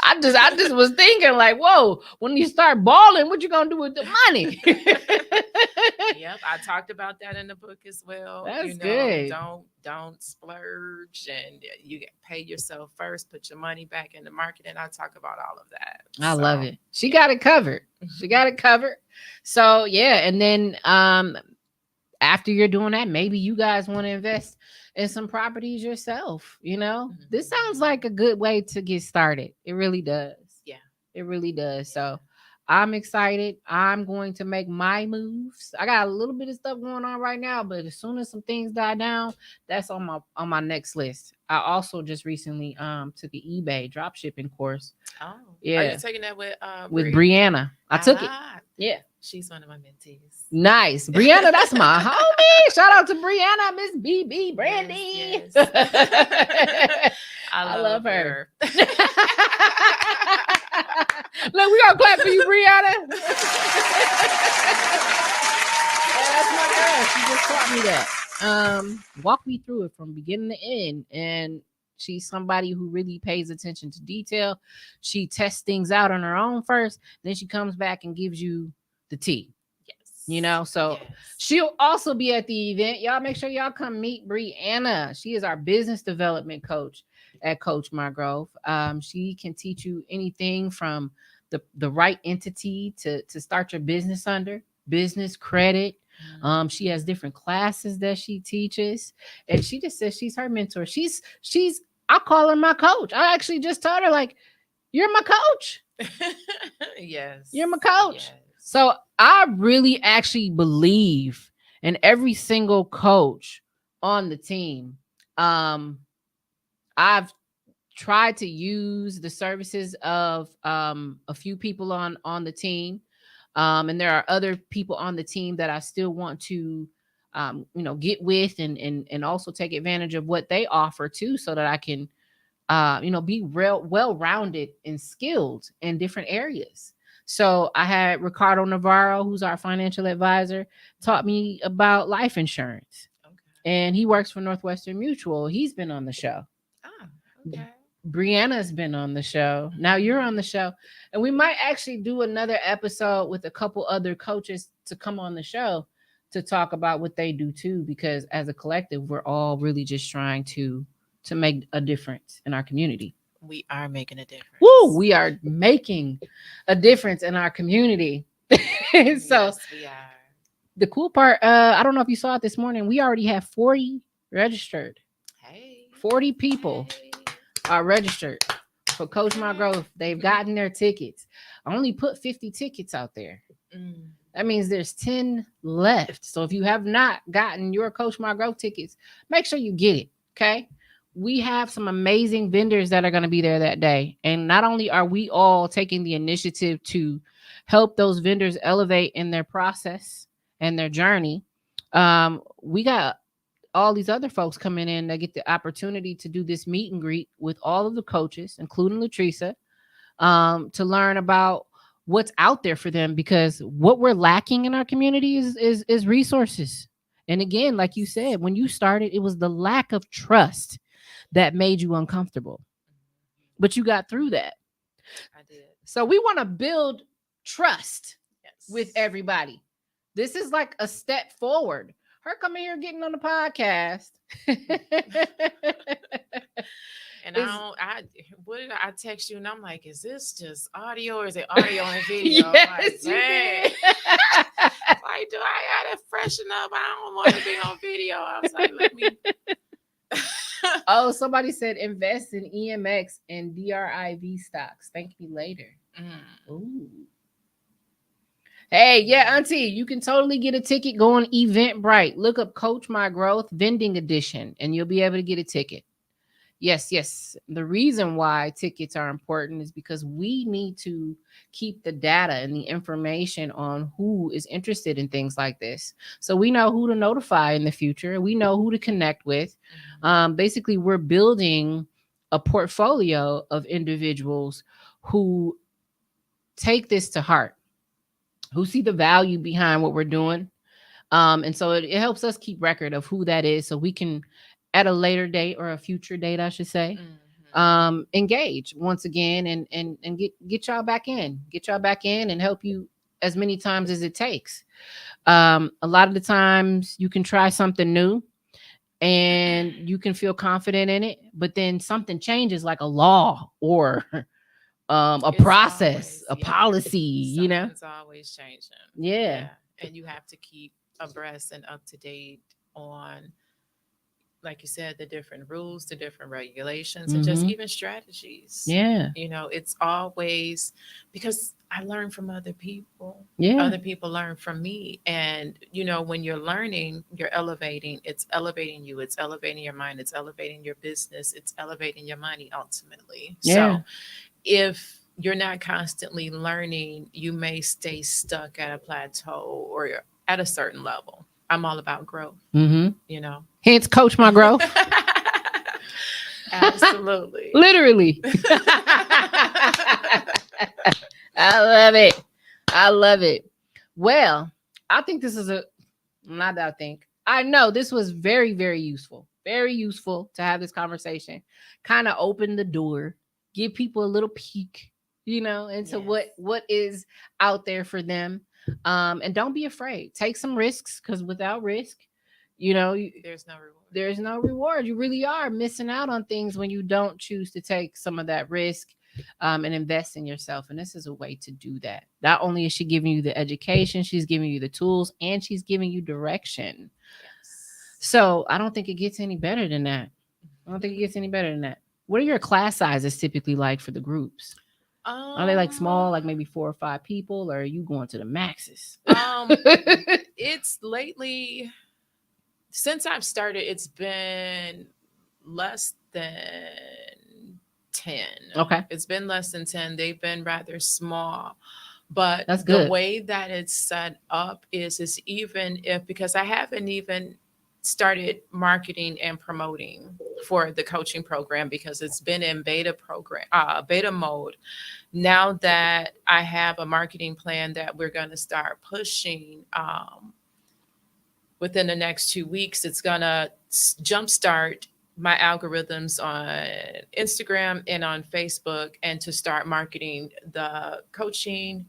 I just was thinking like, whoa, when you start balling, what you gonna do with the money? Yep, I talked about that in the book as well. That's good. Don't splurge, and you pay yourself first. Put your money back in the market, and I talk about all of that. I love it. She got it covered. She got it covered. So yeah, and then after you're doing that, maybe you guys want to invest in some properties yourself. This sounds like a good way to get started. It really does. Yeah, it really does. So I'm excited. I'm going to make my moves. I got a little bit of stuff going on right now, but as soon as some things die down, that's on my next list. I also just recently took an eBay drop shipping course. Oh, are you Yeah, taking that with Bree? Brianna. I took it. Ah, Yeah. she's one of my mentees. Nice. Brianna, that's my homie. Shout out to Brianna, Miss BB Brandy. Yes, yes. I I love love her. her. Look, we gonna clap for you, Brianna. Yeah, that's my girl. She just taught me that. Walk me through it from beginning to end. And she's somebody who really pays attention to detail. She tests things out on her own first, then she comes back and gives you the tea. Yes. So Yes. she'll also be at the event. Y'all make sure y'all come meet Brianna. She is our business development coach at Coach Margrove. She can teach you anything from the right entity to start your business under, business credit. She has different classes that she teaches, and she just says she's her mentor. She's I call her my coach. I actually just told her, like, you're my coach. Yes. You're my coach. Yes. So I really actually believe in every single coach on the team. I've tried to use the services of a few people on the team, and there are other people on the team that I still want to get with and also take advantage of what they offer too, so that I can be real well rounded and skilled in different areas. So I had Ricardo Navarro, who's our financial advisor, taught me about life insurance, Okay. and he works for Northwestern Mutual. He's been on the show. Ah, okay. Brianna's been on the show. Now you're on the show, and we might actually do another episode with a couple other coaches to come on the show to talk about what they do too, because as a collective, we're all really just trying to make a difference in our community. We are making a difference. Woo, we are making a difference in our community. So Yes, we are. the cool part, I don't know if you saw it this morning, we already have 40 registered. Hey. 40 people Hey. are registered for Coach Margrove. They've gotten their tickets. I only put 50 tickets out there. Mm. That means there's 10 left. So if you have not gotten your Coach Margrove tickets, make sure you get it. Okay. We have some amazing vendors that are going to be there that day. And not only are we all taking the initiative to help those vendors elevate in their process and their journey, we got all these other folks coming in that get the opportunity to do this meet and greet with all of the coaches, including Latricia, to learn about what's out there for them, because what we're lacking in our community is resources. And again, like you said, when you started, it was the lack of trust that made you uncomfortable. But you got through that. I did. So we want to build trust Yes. with everybody. This is like a step forward. Her coming here getting on the podcast. And what did I text you? And I'm like, is this just audio or is it audio and video? Yes, you dang. did. Like, do I gotta freshen up? I don't want to be on video. I was like, let me. Oh, somebody said invest in EMX and DRIV stocks. Thank me later. Ooh. Hey, yeah, Auntie, you can totally get a ticket. Go on Eventbrite. Look up Coach My Growth Vending Edition, and you'll be able to get a ticket. Yes. The reason why tickets are important is because we need to keep the data and the information on who is interested in things like this. So we know who to notify in the future. We know who to connect with. Basically, we're building a portfolio of individuals who take this to heart, who see the value behind what we're doing. And so it helps us keep record of who that is, so we can, at a later date, or a future date, I should say, engage once again and get y'all back in, and help you as many times as it takes. A lot of the times you can try something new and you can feel confident in it, but then something changes, like a law or a process, a policy, Something's always changing. Yeah. And you have to keep abreast and up to date on like you said, the different rules, the different regulations, and just Mm-hmm. even strategies. Yeah. It's always because I learn from other people. Yeah. Other people learn from me. And, when you're learning, you're elevating. It's elevating you. It's elevating your mind. It's elevating your business. It's elevating your money ultimately. Yeah. So if you're not constantly learning, you may stay stuck at a plateau or you're at a certain level. I'm all about growth, Mm-hmm. you know. Hence, coach my growth. Absolutely. Literally. I love it. I love it. Well, I think this is not that I think. I know this was very, very useful. Very useful to have this conversation. Kind of open the door, give people a little peek, into Yes. what is out there for them. And don't be afraid. Take some risks because without risk, you know, you, There's no reward. there's no reward. You really are missing out on things when you don't choose to take some of that risk and invest in yourself. And this is a way to do that. Not only is she giving you the education, she's giving you the tools, and she's giving you direction. Yes. So I don't think it gets any better than that. I don't think it gets any better than that. What are your class sizes typically like for the groups? Are they like small, like maybe 4 or 5 people, or are you going to the maxes? It's lately, since I've started, it's been less than 10. Okay. It's been less than 10. They've been rather small. But That's the good. way that it's set up is even if, because I haven't even started marketing and promoting for the coaching program because it's been in beta mode. Now that I have a marketing plan that we're going to start pushing within the next 2 weeks, it's going to jumpstart my algorithms on Instagram and on Facebook, and to start marketing the coaching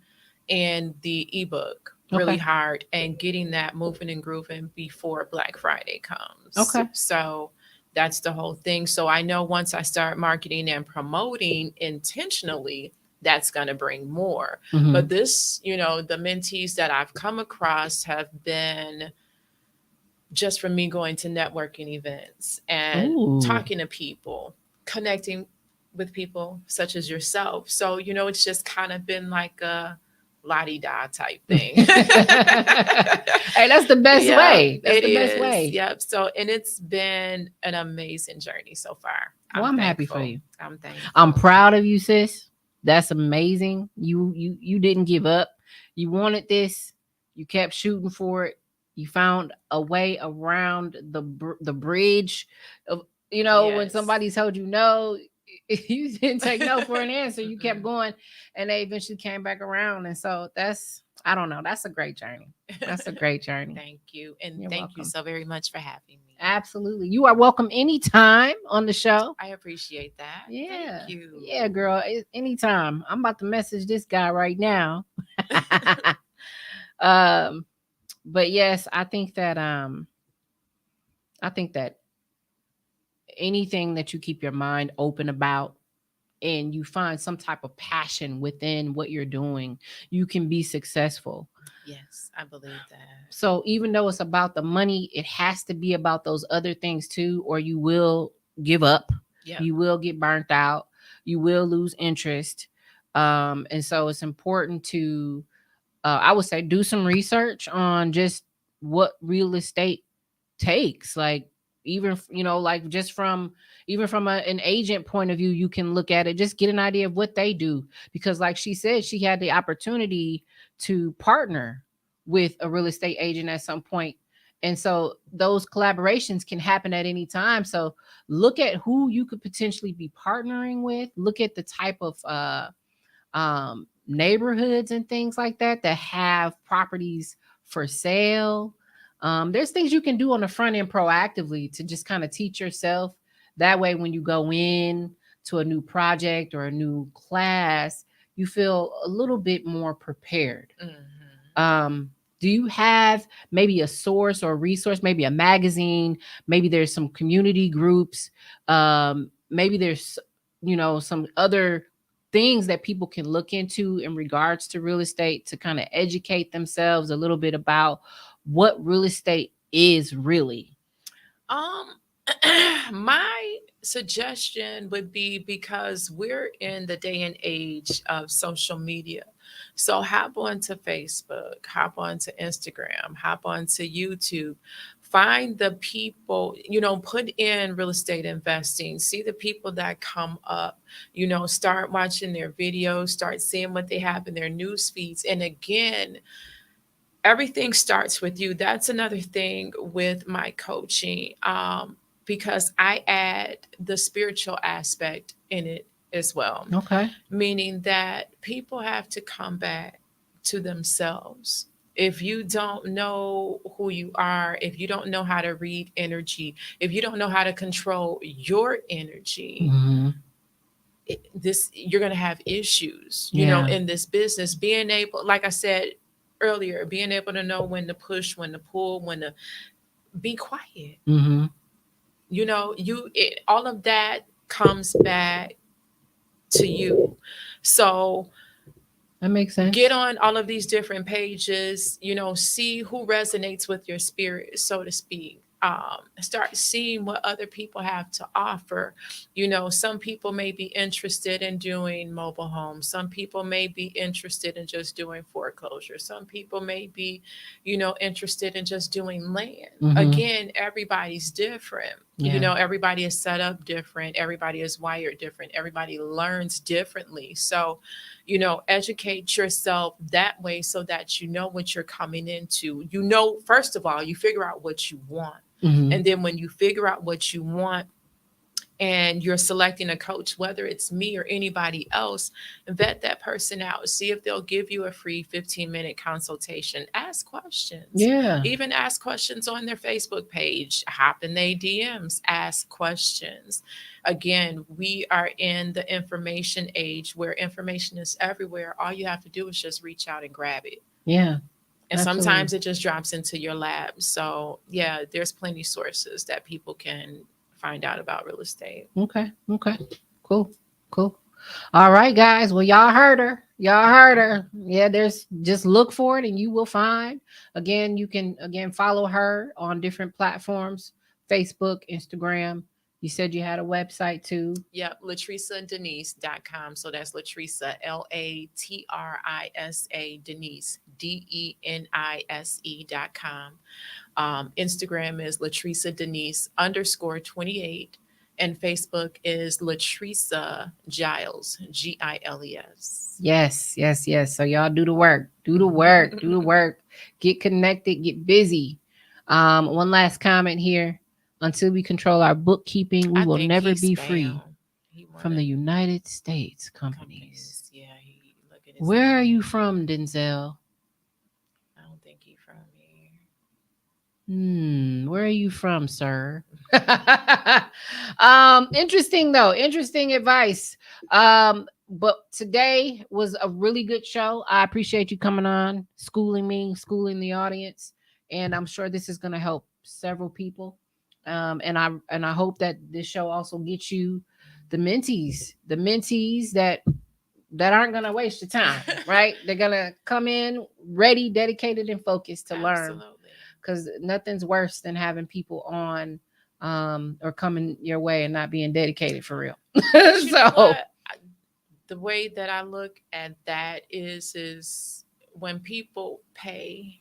and the ebook really hard and getting that moving and grooving before Black Friday comes. Okay. So that's the whole thing. So I know once I start marketing and promoting intentionally, that's going to bring more. Mhm. But this, the mentees that I've come across have been just from me going to networking events and talking to people, connecting with people such as yourself. So, it's just kind of been like a la-di-da type thing. Hey, that's the best way. That's It the best is. way. Yep. So, and it's been an amazing journey so far. Well, I'm happy for you. I'm thankful. I'm proud of you, sis. That's amazing. You didn't give up. You wanted this. You kept shooting for it. You found a way around the bridge of when somebody told you no, you didn't take no for an answer. You kept going, and they eventually came back around. And so I don't know. That's a great journey. That's a great journey. Thank you. And You're thank welcome. you so very much for having me. Absolutely. You are welcome anytime on the show. I appreciate that. Yeah. Thank you. Yeah, girl. Anytime. I'm about to message this guy right now. But yes, I think that anything that you keep your mind open about and you find some type of passion within what you're doing, you can be successful. Yes, I believe that. So even though it's about the money, it has to be about those other things too, or you will give up. Yep. You will get burnt out. You will lose interest. And so it's important to, I would say, do some research on just what real estate takes. Like even like just from an agent point of view, you can look at it, just get an idea of what they do, because like she said, she had the opportunity to partner with a real estate agent at some point, and so those collaborations can happen at any time. So look at who you could potentially be partnering with, look at the type of neighborhoods and things like that have properties for sale. There's things you can do on the front end proactively to just kind of teach yourself. That way, when you go in to a new project or a new class, you feel a little bit more prepared. Mm-hmm. Do you have maybe a source or a resource, maybe a magazine? Maybe there's some community groups. Maybe there's, some other things that people can look into in regards to real estate to kind of educate themselves a little bit about what real estate is really. My suggestion would be, because we're in the day and age of social media. So hop onto Facebook, hop onto Instagram, hop onto YouTube. Find the people, put in real estate investing. See the people that come up, start watching their videos, start seeing what they have in their news feeds. And again, everything starts with you. That's another thing with my coaching, because I add the spiritual aspect in it as well, Okay. meaning that people have to come back to themselves. If you don't know who you are, if you don't know how to read energy, if you don't know how to control your energy, Mm-hmm. this you're going to have issues, Yeah. in this business. Being able, like I said earlier, being able to know when to push, when to pull, when to be quiet. Mm-hmm. All of that comes back to you. So That makes get sense. on all of these different pages, see who resonates with your spirit, so to speak. Start seeing what other people have to offer. Some people may be interested in doing mobile homes. Some people may be interested in just doing foreclosure. Some people may be, interested in just doing land. Mm-hmm. Again, everybody's different. Yeah. Everybody is set up different. Everybody is wired different. Everybody learns differently. So, educate yourself that way, so that you know what you're coming into. First of all, you figure out what you want. Mm-hmm. And then when you figure out what you want, and you're selecting a coach, whether it's me or anybody else, vet that person out. See if they'll give you a free 15-minute consultation. Ask questions. Yeah. Even ask questions on their Facebook page. Hop in their DMs. Ask questions. Again, we are in the information age where information is everywhere. All you have to do is just reach out and grab it. Yeah. And Absolutely. sometimes it just drops into your lap. So, yeah, there's plenty sources that people can find out about real estate. Okay. Okay. Cool. Cool. All right, guys. Well, y'all heard her. Y'all heard her. Yeah, there's just look for it and you will find. Again, you can follow her on different platforms, Facebook, Instagram. You said you had a website too. Yep, LatrisaDenise.com. So that's Latrisa, Latrisa, Denise, Denise.com. Instagram is Latrisa Denise _28. And Facebook is Latrisa Giles, Giles. Yes, yes, yes. So y'all do the work. Do the work. Do the work. Get connected, get busy. One last comment here. Until we control our bookkeeping, we I will think never he be free spam. He from the wanted United States companies. companies. Yeah, he look at his Where are name. you from, Denzel? I don't think he from here. Where are you from, sir? Interesting though. Interesting advice. But today was a really good show. I appreciate you coming on, schooling me, schooling the audience, and I'm sure this is going to help several people. And I hope that this show also gets you the mentees that aren't going to waste your time, right? They're going to come in ready, dedicated, and focused to learn, Absolutely. because nothing's worse than having people on or coming your way and not being dedicated for real. But you know So what? The way that I look at that is when people pay,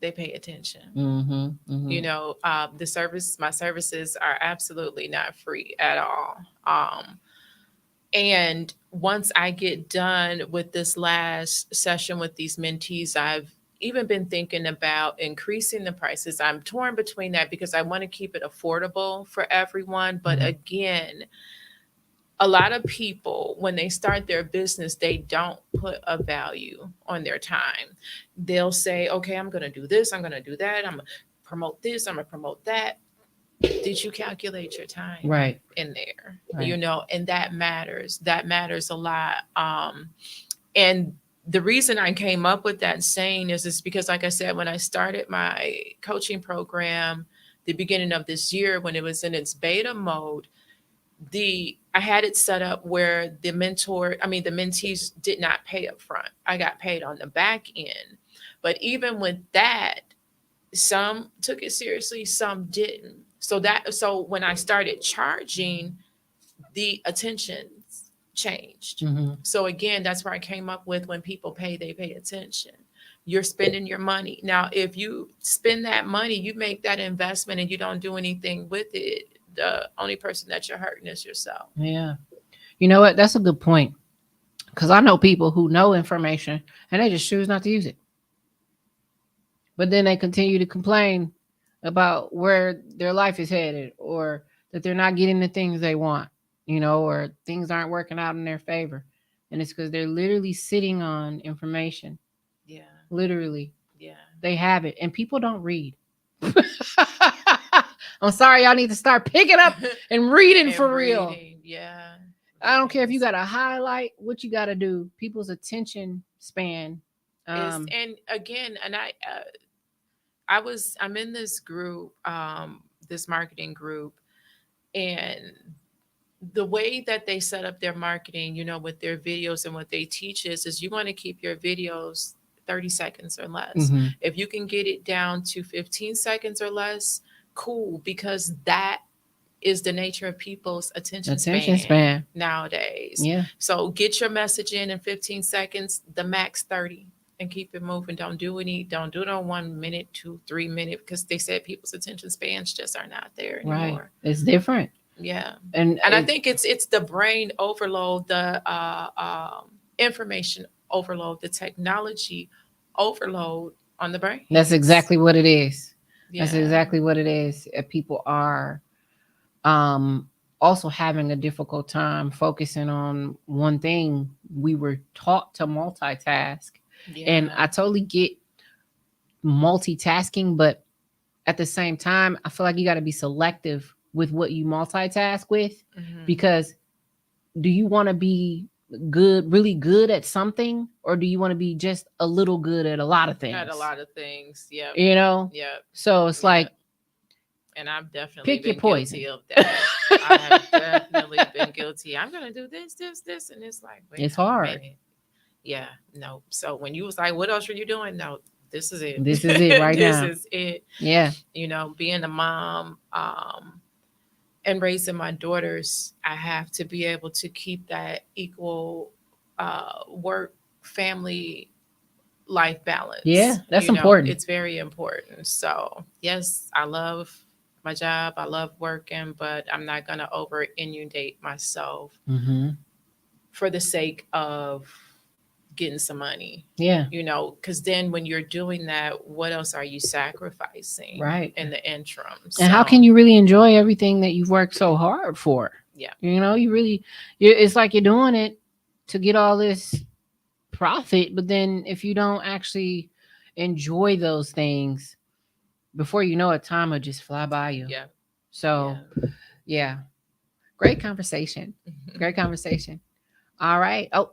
they pay attention. mm-hmm, mm-hmm. My services are absolutely not free at all. And once I get done with this last session with these mentees, I've even been thinking about increasing the prices. I'm torn between that because I want to keep it affordable for everyone. But Mhm. again, a lot of people, when they start their business, they don't put a value on their time. They'll say, okay, I'm going to do this, I'm going to do that, I'm going to promote this, I'm going to promote that. Did you calculate your time Right, in there? right. And that matters. That matters a lot. And the reason I came up with that saying is because, like I said, when I started my coaching program, the beginning of this year, when it was in its beta mode, I had it set up where the mentees did not pay up front. I got paid on the back end. But even with that, some took it seriously, some didn't. So when I started charging, the attentions changed. Mhm. So again, that's where I came up with, when people pay, they pay attention. You're spending your money. Now, if you spend that money, you make that investment and you don't do anything with it, the only person that you're hurting is yourself. Yeah. You know what? That's a good point. Because I know people who know information and they just choose not to use it. But then they continue to complain about where their life is headed, or that they're not getting the things they want, or things aren't working out in their favor. And it's because they're literally sitting on information. Yeah. Literally. Yeah. They have it. And people don't read. I'm sorry, y'all need to start picking up and reading And for real. Yeah. I don't care if you got to highlight what you got to do. People's attention span. And again, and I'm in this group, this marketing group, and the way that they set up their marketing, with their videos, and what they teach is you want to keep your videos 30 seconds or less. Mm-hmm. If you can get it down to 15 seconds or less, cool, because that is the nature of people's attention span nowadays. Yeah. So get your message in 15 seconds, the max 30, and keep it moving. Don't do it on 1 minute, 2, 3 minutes, because they said people's attention spans just are not there anymore. Right. It's different. Yeah. And I think it's the brain overload, the information overload, the technology overload on the brain. That's exactly what it is. Yeah. That's exactly what it is. People are also having a difficult time focusing on one thing. We were taught to multitask. Yeah. And I totally get multitasking, but at the same time, I feel like you got to be selective with what you multitask with, because do you want to be really good at something, or do you want to be just a little good at a lot of things? Yeah. Yeah. So it's like, and I've definitely been guilty of that. I have definitely been guilty. I'm gonna do this, and it's like, it's hard. Yeah, no. So when you was like, what else are you doing? No, this is it. This is it right now. This is it. Yeah. Being a mom, and raising my daughters, I have to be able to keep that equal work, family, life balance. Yeah, that's important. It's very important. So yes, I love my job. I love working, but I'm not going to over inundate myself for the sake of getting some money. Yeah. Because then when you're doing that, what else are you sacrificing? Right. In the interim. And how can you really enjoy everything that you've worked so hard for? Yeah. It's like you're doing it to get all this profit, but then if you don't actually enjoy those things, before you know it, time will just fly by you. Yeah. So yeah. Great conversation. Great conversation. All right. Oh,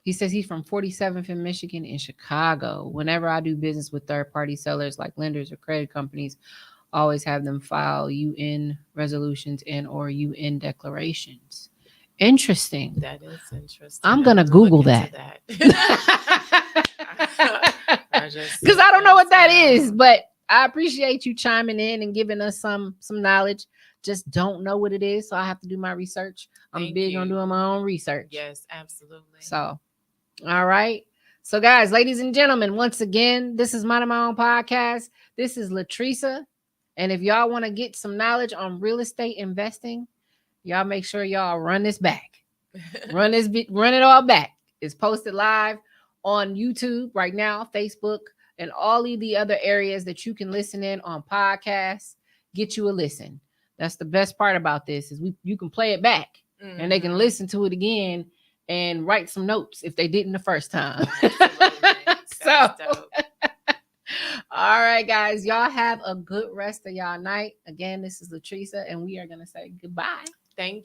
he says he's from 47th in Michigan in Chicago. Whenever I do business with third-party sellers like lenders or credit companies, always have them file UN resolutions and or UN declarations. Interesting. That is interesting. I'm going to Google that. Because I don't know what that is, but I appreciate you chiming in and giving us some knowledge. Just don't know what it is, so I have to do my research. I'm big on doing my own research. Yes, absolutely. So, all right. So, guys, ladies and gentlemen, once again, this is Minding My Own Podcast. This is Latresa. And if y'all want to get some knowledge on real estate investing, y'all make sure y'all run this back. Run it all back. It's posted live on YouTube right now, Facebook, and all of the other areas that you can listen in on podcasts. Get you a listen. That's the best part about this is you can play it back and they can listen to it again and write some notes if they didn't the first time. So, all right, guys, y'all have a good rest of y'all night. Again, this is Latresa, and we are going to say goodbye. Thank you.